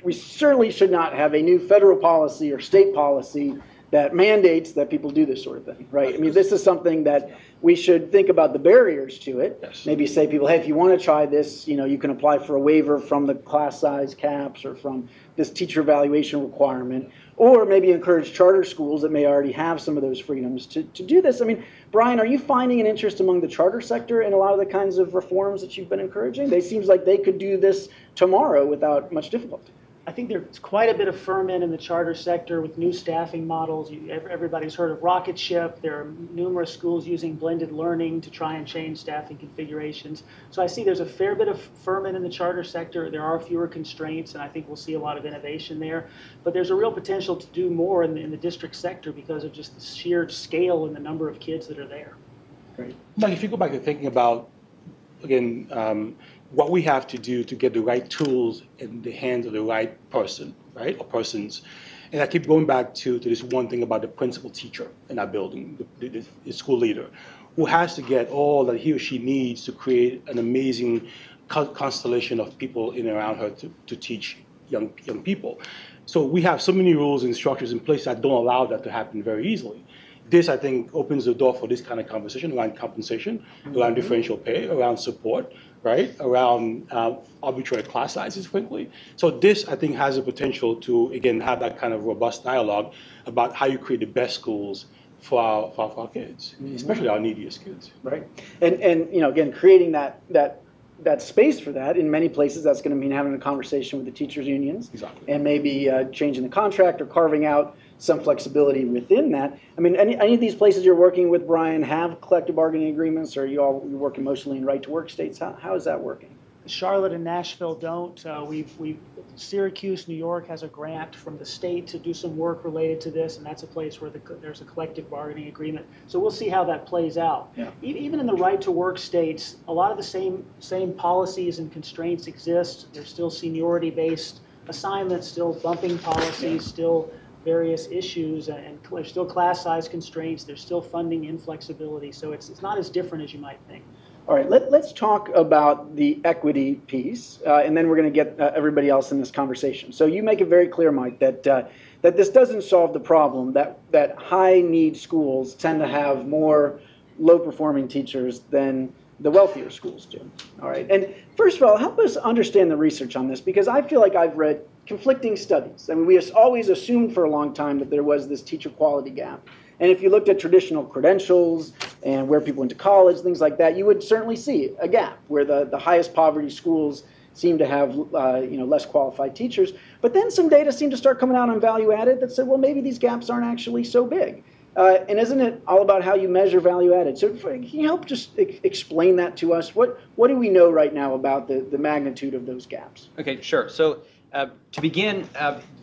we certainly should not have a new federal policy or state policy that mandates that people do this sort of thing, right? I mean, this is something that we should think about the barriers to it. Yes. Maybe say people, hey, if you want to try this, you can apply for a waiver from the class size caps or from this teacher evaluation requirement, or maybe encourage charter schools that may already have some of those freedoms to do this. I mean, Brian, are you finding an interest among the charter sector in a lot of the kinds of reforms that you've been encouraging? It seems like they could do this tomorrow without much difficulty. I think there's quite a bit of ferment in the charter sector with new staffing models. Everybody's heard of rocket ship. There are numerous schools using blended learning to try and change staffing configurations. So I see there's a fair bit of ferment in the charter sector. There are fewer constraints, and I think we'll see a lot of innovation there. But there's a real potential to do more in the district sector because of just the sheer scale and the number of kids that are there. Great. Mike, if you go back to thinking about, again, what we have to do to get the right tools in the hands of the right person, right, or persons. And I keep going back to this one thing about the principal teacher in our building, the school leader, who has to get all that he or she needs to create an amazing constellation of people in and around her to teach young people. So we have so many rules and structures in place that don't allow that to happen very easily. This, I think, opens the door for this kind of conversation around compensation, around differential pay, around support, right, around arbitrary class sizes, frankly. So this, I think, has the potential to, again, have that kind of robust dialogue about how you create the best schools for our kids, especially our neediest kids. Right. And you know, again, creating that space for that, in many places, that's going to mean having a conversation with the teachers' unions. Exactly. And maybe changing the contract or carving out some flexibility within that. I mean, any of these places you're working with, Brian, have collective bargaining agreements, or you're working mostly in right-to-work states? How is that working? Charlotte and Nashville don't. Syracuse, New York has a grant from the state to do some work related to this, and that's a place where there's a collective bargaining agreement. So we'll see how that plays out. Yeah. Even in the right-to-work states, a lot of the same policies and constraints exist. There's still seniority-based assignments, still bumping policies, still various issues, and there's still class size constraints. There's still funding inflexibility. So it's not as different as you might think. All right, let's talk about the equity piece, and then we're going to get everybody else in this conversation. So you make it very clear, Mike, that this doesn't solve the problem that high-need schools tend to have more low-performing teachers than the wealthier schools do. All right, and first of all, help us understand the research on this, because I feel like I've read conflicting studies. I mean, we always assumed for a long time that there was this teacher quality gap. And if you looked at traditional credentials and where people went to college, things like that, you would certainly see a gap where the highest poverty schools seem to have less qualified teachers. But then some data seemed to start coming out on value added that said, well, maybe these gaps aren't actually so big. And isn't it all about how you measure value added? So can you help just explain that to us? What do we know right now about the magnitude of those gaps? Okay, sure. So to begin,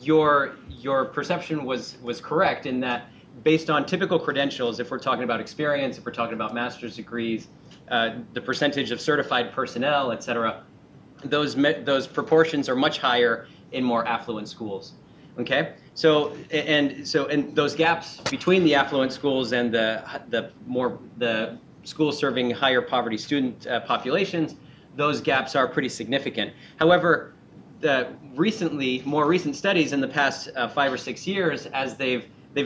your perception was correct in that, based on typical credentials, if we're talking about experience, if we're talking about master's degrees, the percentage of certified personnel, et cetera, those proportions are much higher in more affluent schools. Okay, so those gaps between the affluent schools and the schools serving higher poverty student populations, those gaps are pretty significant. However, more recent studies in the past 5 or 6 years, as they've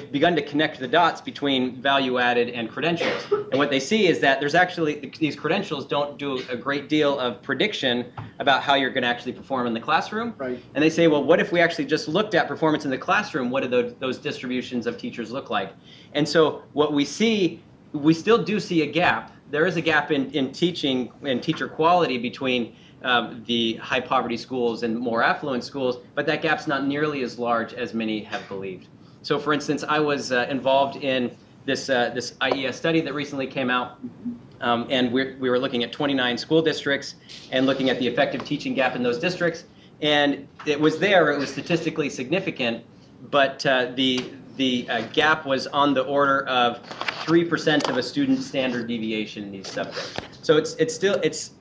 begun to connect the dots between value added and credentials. And what they see is that there's actually, these credentials don't do a great deal of prediction about how you're going to actually perform in the classroom. Right. And they say, well, what if we actually just looked at performance in the classroom? What do those distributions of teachers look like? And so what we see, we still do see a gap. There is a gap in teaching and teacher quality between the high poverty schools and more affluent schools, but that gap's not nearly as large as many have believed. So, for instance, I was involved in this IES study that recently came out, and we were looking at 29 school districts and looking at the effective teaching gap in those districts. And it was statistically significant, but the gap was on the order of 3% of a student standard deviation in these subjects. So it's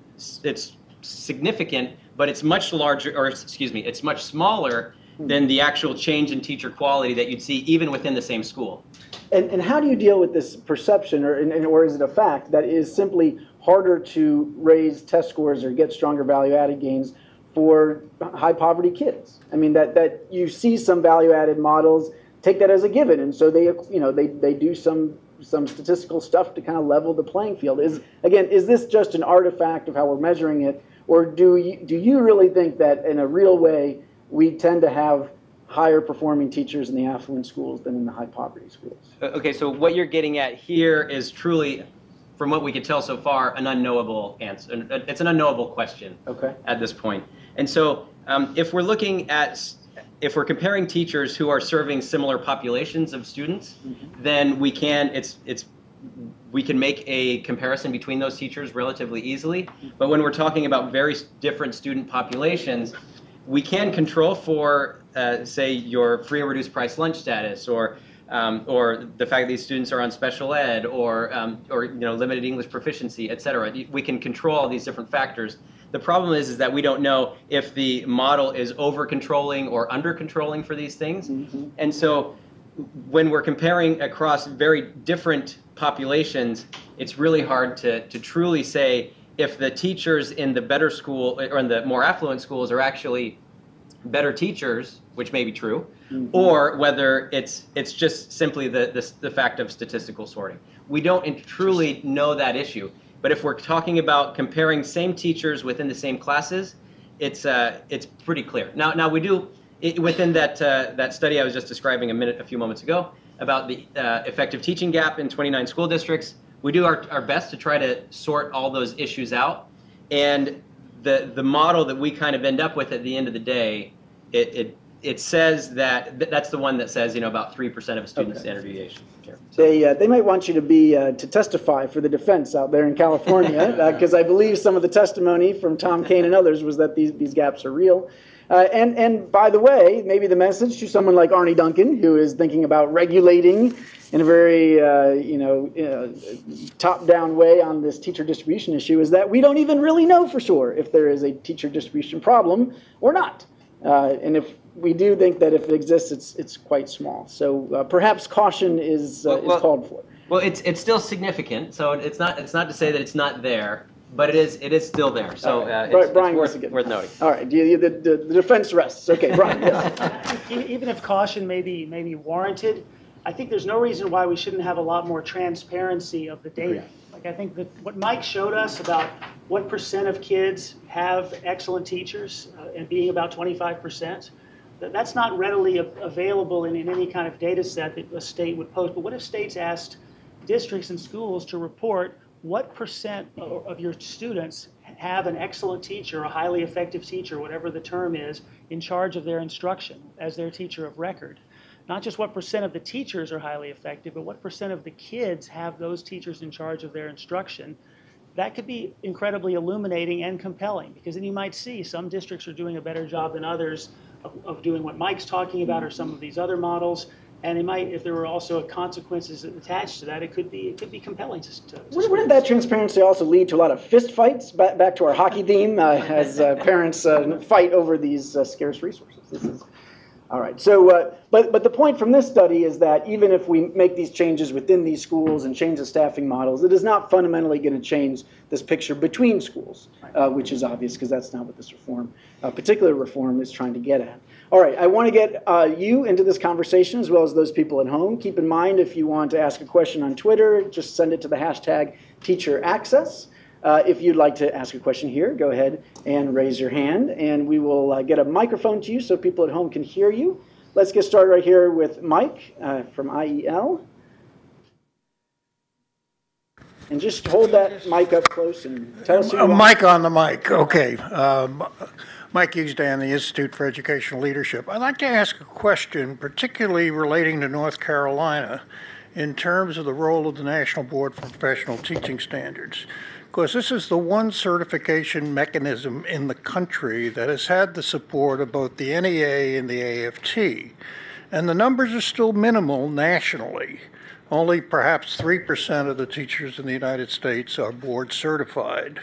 significant, but it's much larger, or excuse me, it's much smaller than the actual change in teacher quality that you'd see even within the same school. And how do you deal with this perception, or is it a fact that it is simply harder to raise test scores or get stronger value-added gains for high-poverty kids? I mean, that you see some value-added models take that as a given, and so they do some statistical stuff to kind of level the playing field. Is this just an artifact of how we're measuring it, or do you really think that in a real way we tend to have higher performing teachers in the affluent schools than in the high poverty schools? Okay, so what you're getting at here is truly, from what we could tell so far, an unknowable answer. It's an unknowable question at this point. And so if we're comparing teachers who are serving similar populations of students, then we can make a comparison between those teachers relatively easily. But when we're talking about very different student populations, we can control for, say, your free and reduced price lunch status, or the fact that these students are on special ed, or limited English proficiency, et cetera. We can control all these different factors The problem is that we don't know if the model is over-controlling or under-controlling for these things. And so when we're comparing across very different populations, it's really hard to truly say if the teachers in the better school or in the more affluent schools are actually better teachers, which may be true, or whether it's just simply the fact of statistical sorting. We don't truly know that issue. But if we're talking about comparing same teachers within the same classes, it's pretty clear. Now we do within that study I was just describing a few moments ago about the effective teaching gap in 29 school districts. We do our best to try to sort all those issues out, and the model that we kind of end up with at the end of the day, it says that's the one that says about 3% of a student's standard deviation. They might want you to testify for the defense out there in California, because I believe some of the testimony from Tom Kane and others was that these gaps are real. And by the way, maybe the message to someone like Arnie Duncan, who is thinking about regulating in a very top-down way on this teacher distribution issue, is that we don't even really know for sure if there is a teacher distribution problem or not. And if we do think that if it exists, it's quite small. So perhaps caution is called for. Well, it's still significant. So it's not to say that it's not there, but it is still there. So it's worth noting. All right, the defense rests. Okay, Brian. Yes. Even if caution may be warranted, I think there's no reason why we shouldn't have a lot more transparency of the data. Like I think that what Mike showed us about what % of kids have excellent teachers and being about 25%, that's not readily available in any kind of data set that a state would post. But what if states asked districts and schools to report what % of your students have an excellent teacher, a highly effective teacher, whatever the term is, in charge of their instruction as their teacher of record? Not just what % of the teachers are highly effective, but what % of the kids have those teachers in charge of their instruction. That could be incredibly illuminating and compelling, because then you might see some districts are doing a better job than others of doing what Mike's talking about or some of these other models. And it might, if there were also consequences attached to that, it could be compelling to Wouldn't that transparency also lead to a lot of fist fights? Back to our hockey theme, as parents fight over these scarce resources. All right. So, but the point from this study is that even if we make these changes within these schools and change the staffing models, it is not fundamentally going to change this picture between schools, which is obvious because that's not what this particular reform is trying to get at. All right. I want to get you into this conversation as well as those people at home. Keep in mind, if you want to ask a question on Twitter, just send it to the hashtag #TeacherAccess. If you'd like to ask a question here, go ahead and raise your hand, and we will get a microphone to you so people at home can hear you. Let's get started right here with Mike from IEL. And just hold that mic up close and tell us who you are. Mic on the mic. Okay. Mike Hughesdan, the Institute for Educational Leadership. I'd like to ask a question, particularly relating to North Carolina, in terms of the role of the National Board for Professional Teaching Standards. Because this is the one certification mechanism in the country that has had the support of both the NEA and the AFT. And the numbers are still minimal nationally. Only perhaps 3% of the teachers in the United States are board certified.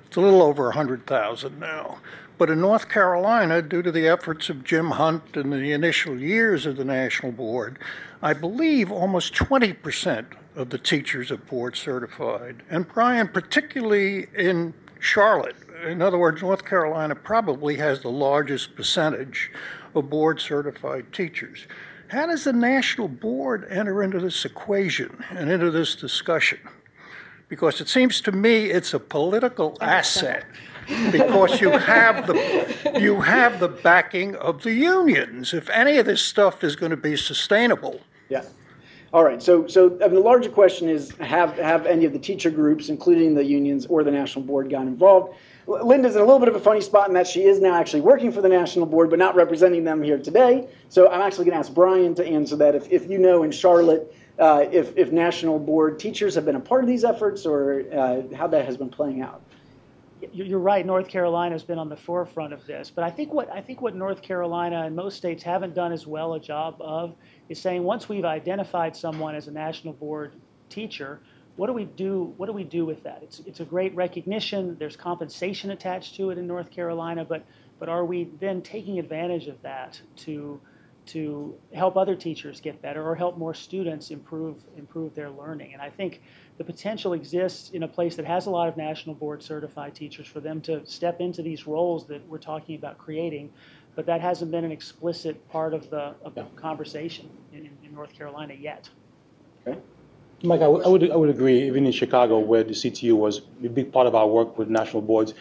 It's a little over 100,000 now. But in North Carolina, due to the efforts of Jim Hunt and the initial years of the National Board, I believe almost 20% of the teachers are board certified. And Brian, particularly in Charlotte, in other words, North Carolina probably has the largest percentage of board certified teachers. How does the National Board enter into this equation and into this discussion? Because it seems to me it's a political asset, because you have the backing of the unions. If any of this stuff is going to be sustainable. Yeah. All right. So the larger question is, have any of the teacher groups, including the unions or the National Board, gotten involved? Linda's in a little bit of a funny spot in that she is now actually working for the National Board, but not representing them here today. So I'm actually going to ask Brian to answer that. If you know in Charlotte, if National Board teachers have been a part of these efforts, or how that has been playing out. You're right. North Carolina has been on the forefront of this, but I think what North Carolina and most states haven't done as well a job of is saying, once we've identified someone as a National Board teacher, what do we do with that? It's a great recognition. There's compensation attached to it in North Carolina, but are we then taking advantage of that to help other teachers get better or help more students improve their learning? And I think the potential exists in a place that has a lot of national board certified teachers for them to step into these roles that we're talking about creating, but that hasn't been an explicit part of the conversation in North Carolina yet. Okay. Mike, I would agree. Even in Chicago, where the CTU was a big part of our work with national boards,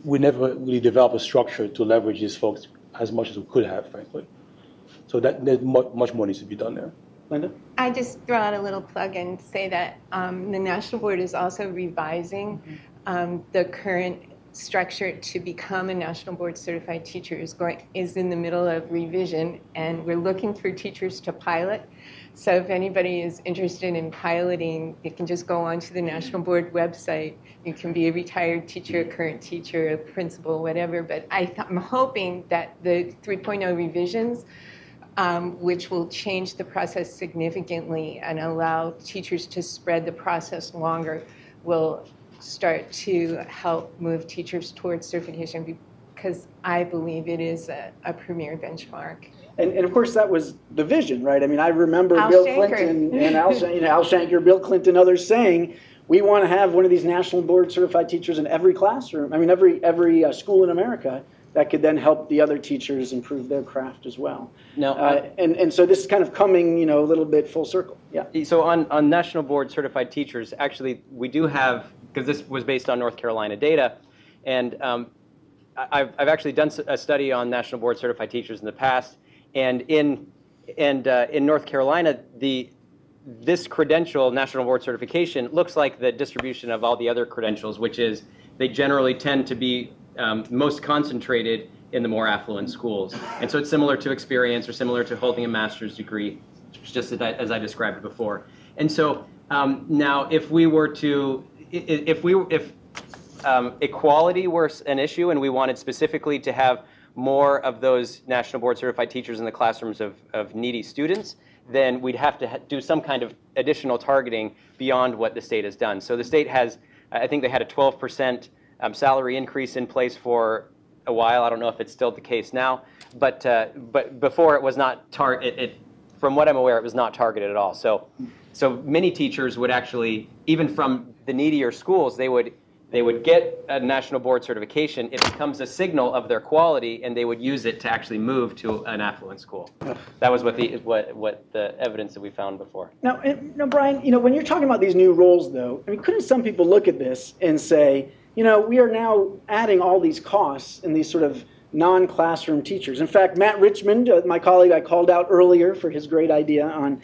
we never really developed a structure to leverage these folks as much as we could have, frankly. So there's much more needs to be done there. Linda? I just throw out a little plug and say that the National Board is also revising the current structure to become a National Board Certified Teacher is in the middle of revision, and we're looking for teachers to pilot. So if anybody is interested in piloting, you can just go onto the National Board website. You can be a retired teacher, a current teacher, a principal, whatever. But I'm hoping that the 3.0 revisions, which will change the process significantly and allow teachers to spread the process longer, will start to help move teachers towards certification, because I believe it is a premier benchmark. And of course, that was the vision, right? I mean, I remember Al Bill Shanker. Clinton and Al Shanker, Bill Clinton, others saying, we want to have one of these national board certified teachers in every classroom. I mean, every school in America that could then help the other teachers improve their craft as well. No, and so this is kind of coming, a little bit full circle. Yeah. So on National Board Certified Teachers, actually, we do have, because this was based on North Carolina data, and I've actually done a study on National Board Certified Teachers in the past, and in North Carolina, this credential, National Board Certification, looks like the distribution of all the other credentials, which is they generally tend to be most concentrated in the more affluent schools. And so it's similar to experience or similar to holding a master's degree, just as I described before. And so now if equality were an issue and we wanted specifically to have more of those National Board Certified Teachers in the classrooms of needy students, then we'd have to do some kind of additional targeting beyond what the state has done. So the state has, I think they had a 12% salary increase in place for a while. I don't know if it's still the case now, but before it was not from what I'm aware, it was not targeted at all. So many teachers would actually, even from the needier schools, they would get a National Board Certification. It becomes a signal of their quality, and they would use it to actually move to an affluent school. That was what the evidence that we found before. Now, Brian, when you're talking about these new roles, though, I mean, couldn't some people look at this and say, we are now adding all these costs in these sort of non-classroom teachers. In fact, Matt Richmond, my colleague I called out earlier for his great idea on,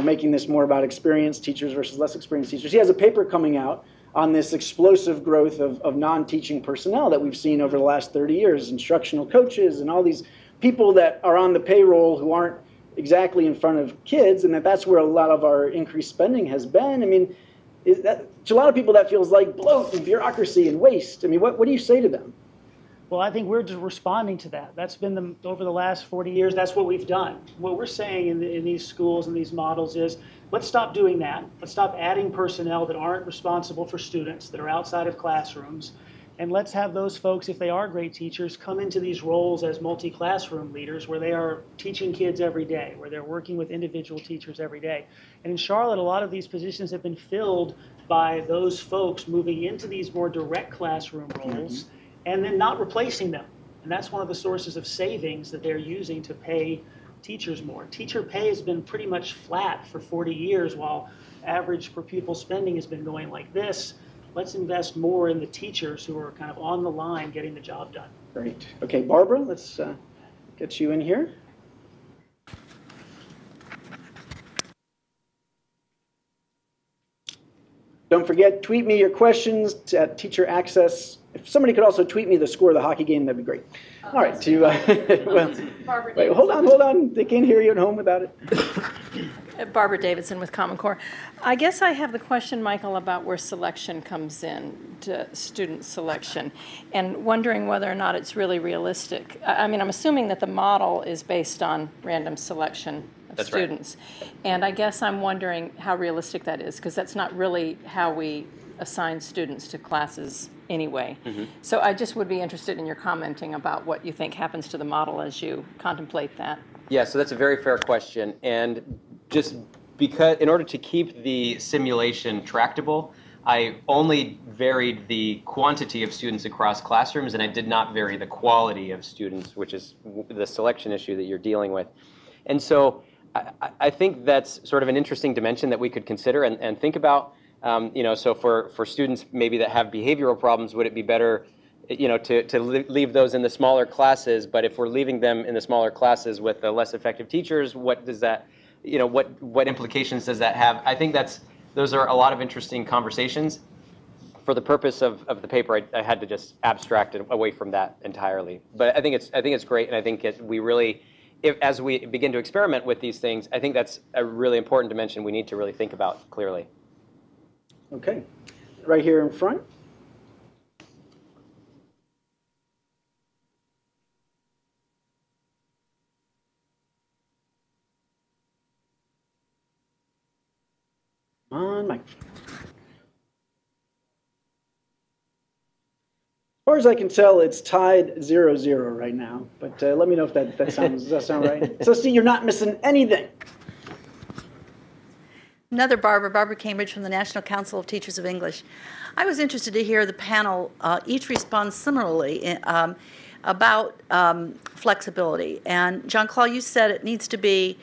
making this more about experienced teachers versus less experienced teachers. He has a paper coming out on this explosive growth of non-teaching personnel that we've seen over the last 30 years, instructional coaches and all these people that are on the payroll who aren't exactly in front of kids, and that's where a lot of our increased spending has been. I mean, to a lot of people that feels like bloat and bureaucracy and waste. I mean, what do you say to them? Well, I think we're just responding to that. That's been over the last 40 years, that's what we've done. What we're saying in these schools and these models is, let's stop doing that. Let's stop adding personnel that aren't responsible for students, that are outside of classrooms. And let's have those folks, if they are great teachers, come into these roles as multi-classroom leaders where they are teaching kids every day, where they're working with individual teachers every day. And in Charlotte, a lot of these positions have been filled by those folks moving into these more direct classroom roles and then not replacing them. And that's one of the sources of savings that they're using to pay teachers more. Teacher pay has been pretty much flat for 40 years while average per pupil spending has been going like this. Let's invest more in the teachers who are kind of on the line getting the job done. Great. Okay, Barbara, let's get you in here. Don't forget, tweet me your questions at Teacher Access. If somebody could also tweet me the score of the hockey game, that'd be great. All right, wait, hold on. They can't hear you at home without it. Barbara Davidson with Common Core. I guess I have the question, Michael, about where selection comes in, to student selection, and wondering whether or not it's really realistic. I mean, I'm assuming that the model is based on random selection That's right. students. And I guess I'm wondering how realistic that is, because that's not really how we assign students to classes anyway. So I just would be interested in your commenting about what you think happens to the model as you contemplate that. Yeah, so that's a very fair question. And just because, in order to keep the simulation tractable, I only varied the quantity of students across classrooms, and I did not vary the quality of students, which is the selection issue that you're dealing with. And so I think that's sort of an interesting dimension that we could consider and think about. So for students maybe that have behavioral problems, would it be better to leave those in the smaller classes? But if we're leaving them in the smaller classes with the less effective teachers, what does that, what implications does that have? I think those are a lot of interesting conversations. For the purpose of the paper, I had to just abstract it away from that entirely. But I think it's great, and I think we really, as we begin to experiment with these things, I think that's a really important dimension we need to really think about clearly. Okay, right here in front. On microphone. As far as I can tell, it's tied 0-0 right now. But let me know if that sounds. Does that sound right? So, see, you're not missing anything. Another Barbara Cambridge from the National Council of Teachers of English. I was interested to hear the panel each respond similarly about flexibility. And Jean-Claude, you said it needs to be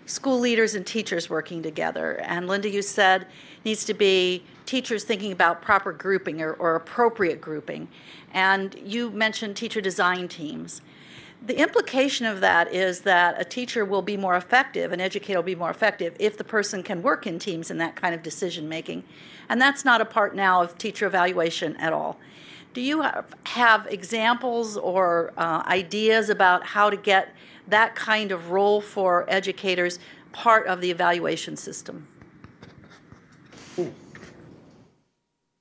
school leaders and teachers working together. And Linda, you said it needs to be teachers thinking about proper grouping or appropriate grouping. And you mentioned teacher design teams. The implication of that is that a teacher will be more effective, an educator will be more effective if the person can work in teams in that kind of decision making. And that's not a part now of teacher evaluation at all. Do you have examples or ideas about how to get that kind of role for educators part of the evaluation system?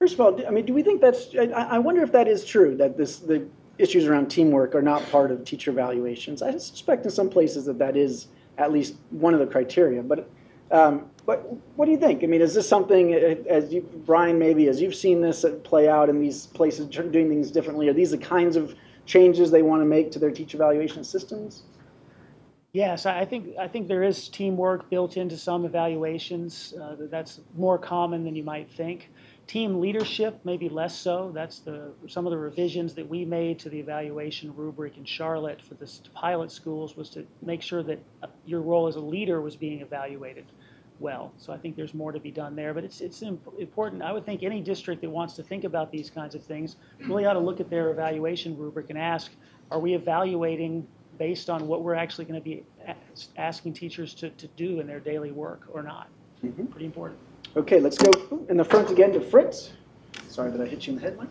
First of all, I mean, do we think that's, I wonder if that is true, that the issues around teamwork are not part of teacher evaluations. I suspect in some places that is at least one of the criteria. But what do you think? I mean, is this something, Brian, maybe as you've seen this play out in these places doing things differently, are these the kinds of changes they want to make to their teacher evaluation systems? Yes, I think there is teamwork built into some evaluations. That's more common than you might think. Team leadership, maybe less so. That's some of the revisions that we made to the evaluation rubric in Charlotte for the pilot schools was to make sure that your role as a leader was being evaluated well. So I think there's more to be done there. But it's important. I would think any district that wants to think about these kinds of things really ought to look at their evaluation rubric and ask, are we evaluating based on what we're actually going to be asking teachers to do in their daily work or not? Mm-hmm. Pretty important. Okay, let's go in the front again to Fritz. Sorry that I hit you in the head, Mike.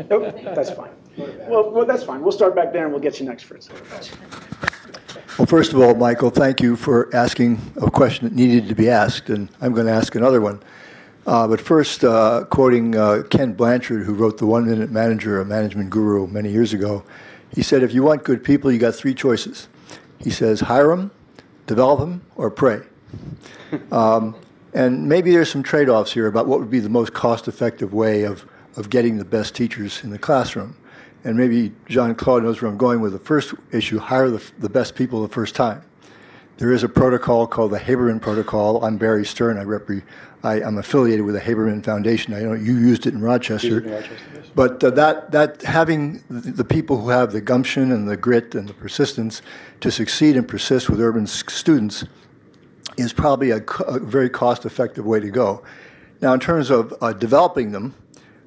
Nope, that's fine. Well, that's fine. We'll start back there and we'll get you next, Fritz. Well, first of all, Michael, thank you for asking a question that needed to be asked, and I'm going to ask another one. But first, quoting Ken Blanchard, who wrote The 1 Minute Manager, a management guru many years ago, he said, if you want good people, you got 3 choices. He says, hire them, develop them, or pray. And maybe there's some trade-offs here about what would be the most cost-effective way of getting the best teachers in the classroom. And maybe Jean-Claude knows where I'm going with the first issue, hire the best people the first time. There is a protocol called the Haberman Protocol. I'm Barry Stern. I'm affiliated with the Haberman Foundation. I know you used it in Rochester. Yes. But that having the people who have the gumption and the grit and the persistence to succeed and persist with urban students is probably a very cost-effective way to go. Now, in terms of developing them,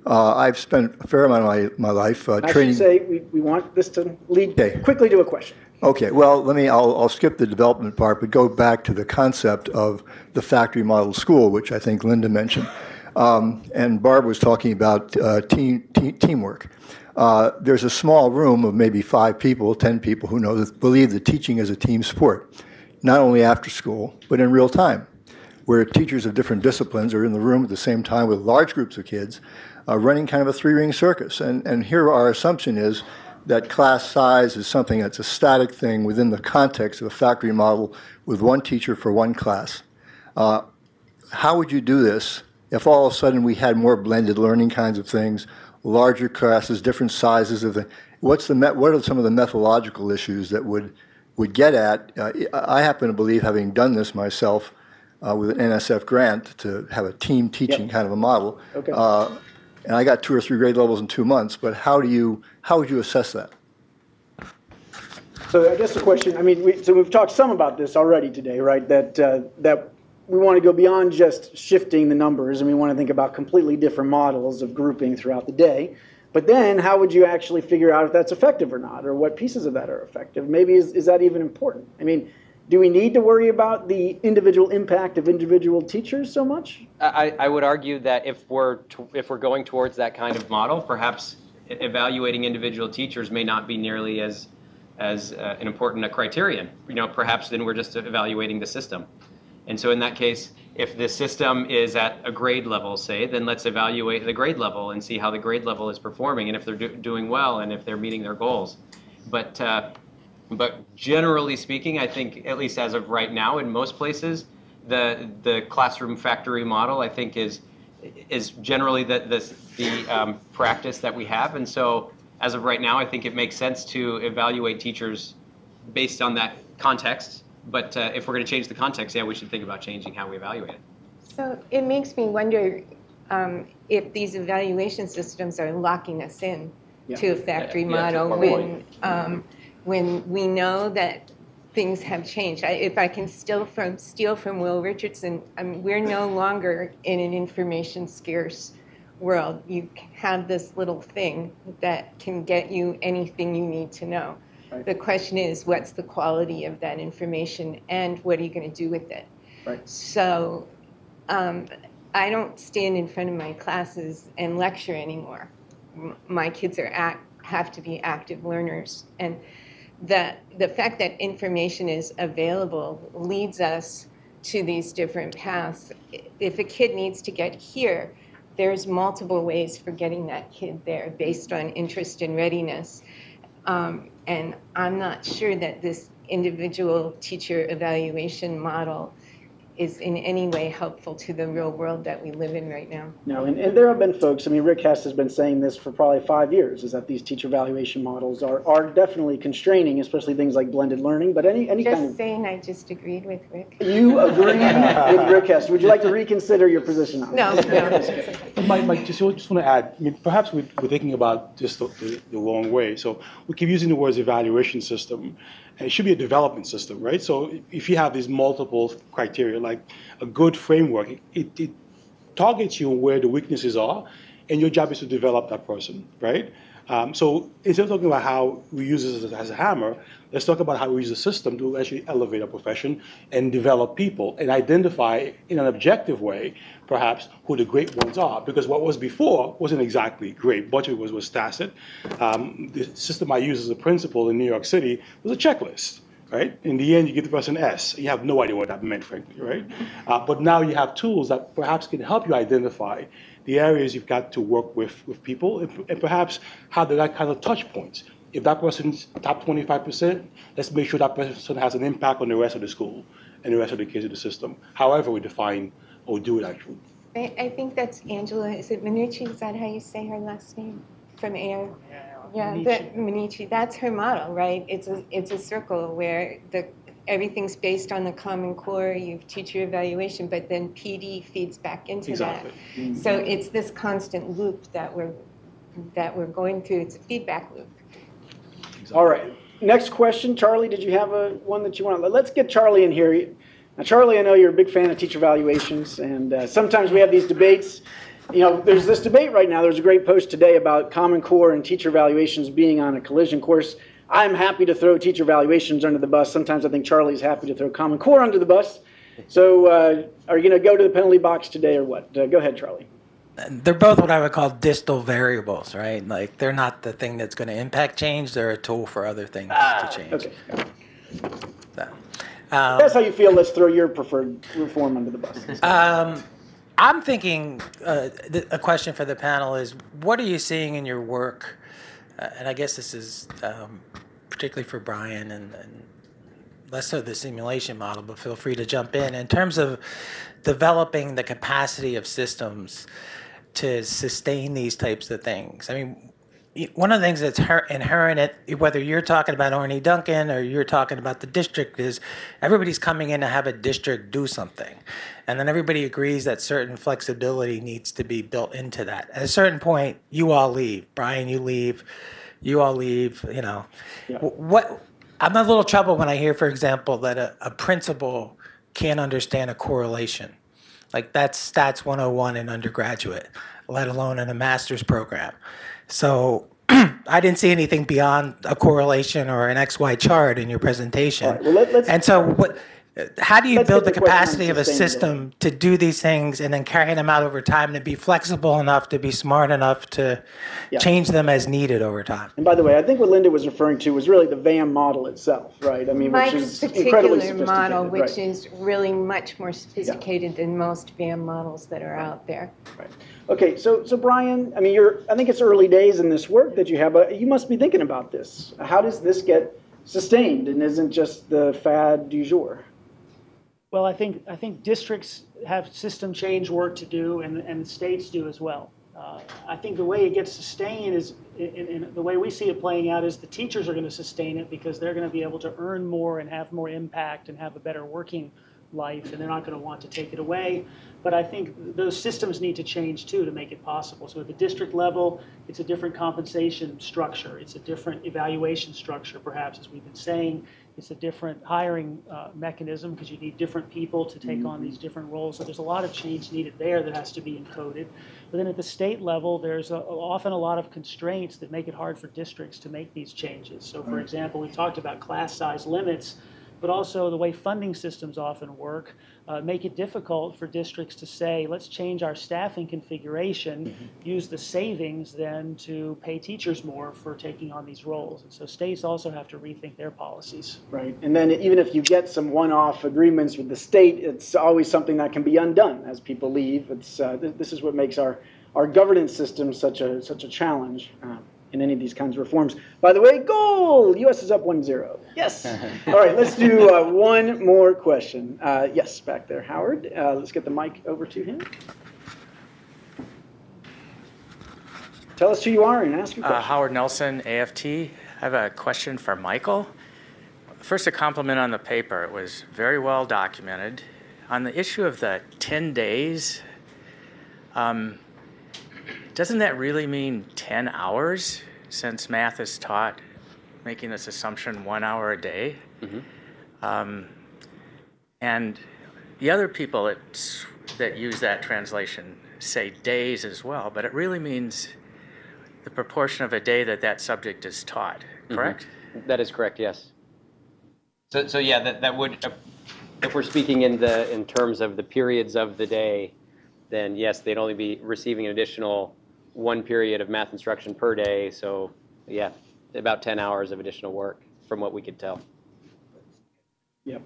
I've spent a fair amount of my life training. I should say we want this to lead quickly to a question. Okay, well, I'll skip the development part, but go back to the concept of the factory model school, which I think Linda mentioned. And Barb was talking about teamwork. There's a small room of maybe 5 people, 10 people who believe that teaching is a team sport, not only after school, but in real time. where teachers of different disciplines are in the room at the same time with large groups of kids, running kind of a three-ring circus. And here our assumption is that class size is something that's a static thing within the context of a factory model with one teacher for one class. How would you do this if all of a sudden we had more blended learning kinds of things, larger classes, different sizes of the, what are some of the methodological issues that would get at? I happen to believe, having done this myself with an NSF grant, to have a team teaching kind of a model. Okay. And I got 2 or 3 grade levels in 2 months, but how would you assess that? So I guess the question, I mean, we've talked some about this already today, right? That we want to go beyond just shifting the numbers, and we want to think about completely different models of grouping throughout the day. But then how would you actually figure out if that's effective or not, or what pieces of that are effective? Maybe is that even important? I mean, do we need to worry about the individual impact of individual teachers so much? I would argue that if we're going towards that kind of model, perhaps evaluating individual teachers may not be nearly as an important a criterion. Perhaps then we're just evaluating the system. And so in that case, if the system is at a grade level, say, then let's evaluate the grade level and see how the grade level is performing and if they're doing well and if they're meeting their goals. But generally speaking, I think, at least as of right now, in most places, the classroom factory model, I think, is generally the practice that we have. And so as of right now, I think it makes sense to evaluate teachers based on that context. But if we're going to change the context, yeah, we should think about changing how we evaluate it. So it makes me wonder if these evaluation systems are locking us in to a factory model when we know that things have changed. If I can steal from Will Richardson, we're no longer in an information scarce world. You have this little thing that can get you anything you need to know. Right. The question is, what's the quality of that information and what are you going to do with it? Right. So I don't stand in front of my classes and lecture anymore. My kids have to be active learners. And the fact that information is available leads us to these different paths. If a kid needs to get here, there's multiple ways for getting that kid there based on interest and readiness. And I'm not sure that this individual teacher evaluation model is in any way helpful to the real world that we live in right now. No, and there have been folks, I mean, Rick Hess has been saying this for probably 5 years, is that these teacher evaluation models are definitely constraining, especially things like blended learning, but any kind of... Just saying I just agreed with Rick. You agreed with Rick Hess. Would you like to reconsider your position on that? No. Mike, just want to add, I mean, perhaps we're thinking about just the wrong way. So we keep using the words evaluation system. And it should be a development system, right? So if you have these multiple criteria, like a good framework, it targets you where the weaknesses are, and your job is to develop that person, right? So instead of talking about how we use this as a hammer, let's talk about how we use the system to actually elevate our profession and develop people and identify in an objective way, perhaps, who the great ones are. Because what was before wasn't exactly great. Budget was tacit. The system I use as a principal in New York City was a checklist. Right? In the end, you give the person S. You have no idea what that meant, frankly, right? But now you have tools that perhaps can help you identify the areas you've got to work with people, and perhaps how that kind of touch points. If that person's top 25%, let's make sure that person has an impact on the rest of the school and the rest of the kids in the system, however we define or do it actually. I think that's Angela. Is it Minucci? Is that how you say her last name? From AIR? Yeah, Minucci. That's her model, right? It's a circle where everything's based on the Common Core. You have teacher evaluation, but then PD feeds back into that. Mm-hmm. So it's this constant loop that we're going through. It's a feedback loop. Exactly. All right. Next question, Charlie. Did you have one that you want to? Let's get Charlie in here. Now, Charlie, I know you're a big fan of teacher evaluations, and sometimes we have these debates. You know, there's this debate right now. There's a great post today about Common Core and teacher evaluations being on a collision course. I'm happy to throw teacher evaluations under the bus. Sometimes I think Charlie's happy to throw Common Core under the bus. So are you going to go to the penalty box today or what? Go ahead, Charlie. They're both what I would call distal variables, right? Like, they're not the thing that's going to impact change. They're a tool for other things to change. Okay. That's how you feel. Let's throw your preferred reform under the bus. I'm thinking a question for the panel is, what are you seeing in your work? And I guess this is particularly for Brian and less so the simulation model, but feel free to jump in terms of developing the capacity of systems to sustain these types of things. I mean, one of the things that's inherent, whether you're talking about Orny Duncan or you're talking about the district, is everybody's coming in to have a district do something. And then everybody agrees that certain flexibility needs to be built into that. At a certain point, you all leave. Brian, you leave. You all leave, you know. Yeah. I'm in a little trouble when I hear, for example, that a principal can't understand a correlation. Like that's Stats 101 in undergraduate, let alone in a master's program. So I didn't see anything beyond a correlation or an XY chart in your presentation. All right, well, and so how do you build the capacity of a system to do these things and then carry them out over time and be flexible enough to be smart enough to change them as needed over time? And by the way, I think what Linda was referring to was really the VAM model itself, right? I mean, which is incredibly sophisticated. model, which is really much more sophisticated than most VAM models that are out there. Right. Okay, so Brian, I mean, I think it's early days in this work that you have, but you must be thinking about this. How does this get sustained and isn't just the fad du jour? Well, I think districts have system change work to do, and states do as well. I think the way it gets sustained is, in the way we see it playing out, is the teachers are going to sustain it because they're going to be able to earn more and have more impact and have a better working life, and they're not going to want to take it away. But I think those systems need to change too to make it possible. So at the district level, it's a different compensation structure. It's a different evaluation structure, perhaps, as we've been saying. It's a different hiring mechanism because you need different people to take on these different roles. So there's a lot of change needed there that has to be encoded. But then at the state level, there's often a lot of constraints that make it hard for districts to make these changes. So for example, we talked about class size limits, but also the way funding systems often work make it difficult for districts to say, let's change our staffing configuration, use the savings then to pay teachers more for taking on these roles. And so states also have to rethink their policies. Right, and then even if you get some one-off agreements with the state, it's always something that can be undone as people leave. It's this is what makes our governance system such a challenge. In any of these kinds of reforms. By the way, goal! U.S. is up 1-0. Yes. All right, let's do one more question. Yes, back there, Howard. Let's get the mic over to him. Tell us who you are and ask your question. Howard Nelson, AFT. I have a question for Michael. First, a compliment on the paper. It was very well documented. On the issue of the 10 days, doesn't that really mean 10 hours since math is taught, making this assumption 1 hour a day? And the other people that use that translation say days as well, but it really means the proportion of a day that subject is taught, correct? That is correct, yes. So yeah, that would, if we're speaking in terms of the periods of the day, then yes, they'd only be receiving an additional 1 period of math instruction per day. So yeah, about 10 hours of additional work from what we could tell. Yep.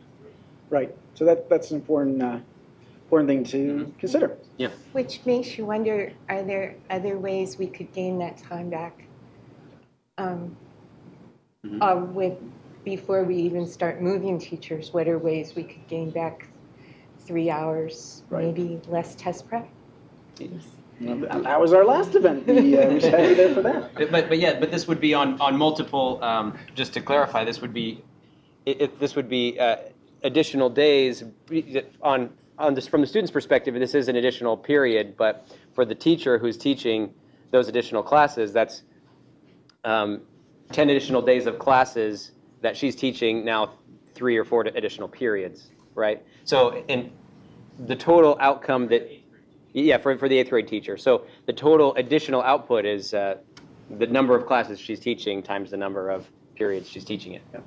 Right. So that's an important thing to consider. Yeah. Which makes you wonder, are there other ways we could gain that time back before we even start moving teachers? What are ways we could gain back 3 hours, maybe less test prep? That was our last event. We should have you there for that. But this would be on multiple. Just to clarify, this would be additional days on this from the student's perspective. This is an additional period, but for the teacher who's teaching those additional classes, that's 10 additional days of classes that she's teaching now 3 or 4 additional periods, right? So in the total outcome that. Yeah, for the 8th grade teacher. So the total additional output is the number of classes she's teaching times the number of periods she's teaching it. Yeah.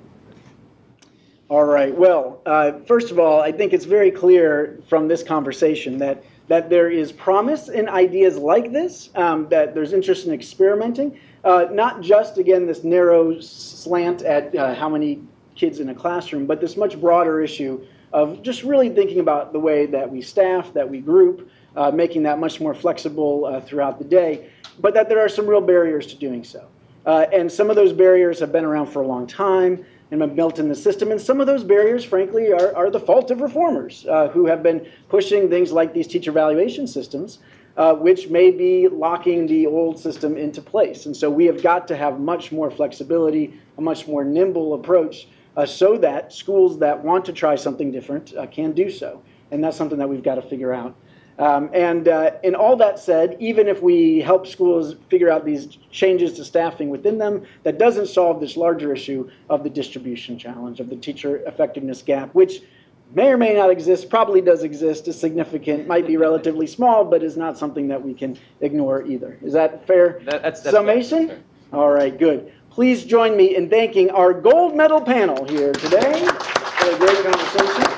All right. Well, first of all, I think it's very clear from this conversation that there is promise in ideas like this, that there's interest in experimenting, not just, again, this narrow slant at how many kids in a classroom, but this much broader issue of just really thinking about the way that we staff, that we group, making that much more flexible throughout the day, but that there are some real barriers to doing so. And some of those barriers have been around for a long time and been built in the system, and some of those barriers, frankly, are the fault of reformers who have been pushing things like these teacher evaluation systems, which may be locking the old system into place. And so we have got to have much more flexibility, a much more nimble approach, so that schools that want to try something different can do so. And that's something that we've got to figure out. In all that said, even if we help schools figure out these changes to staffing within them, that doesn't solve this larger issue of the distribution challenge, of the teacher effectiveness gap, which may or may not exist, probably does exist, is significant, might be relatively small, but is not something that we can ignore either. Is that fair That's summation? fair. All right, good. Please join me in thanking our gold medal panel here today for a great conversation.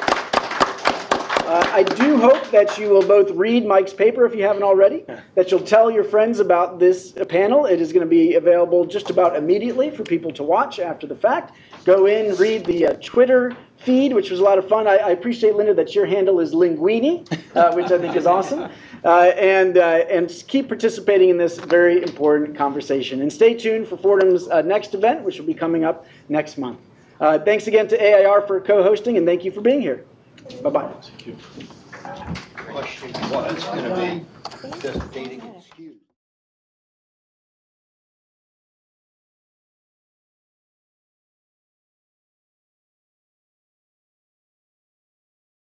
I do hope that you will both read Mike's paper if you haven't already, that you'll tell your friends about this panel. It is going to be available just about immediately for people to watch after the fact. Go in, read the Twitter feed, which was a lot of fun. I appreciate, Linda, that your handle is Linguini, which I think is awesome. And keep participating in this very important conversation. And stay tuned for Fordham's next event, which will be coming up next month. Thanks again to AIR for co-hosting, and thank you for being here. Bye-bye. Question was going to be, does dating excuse?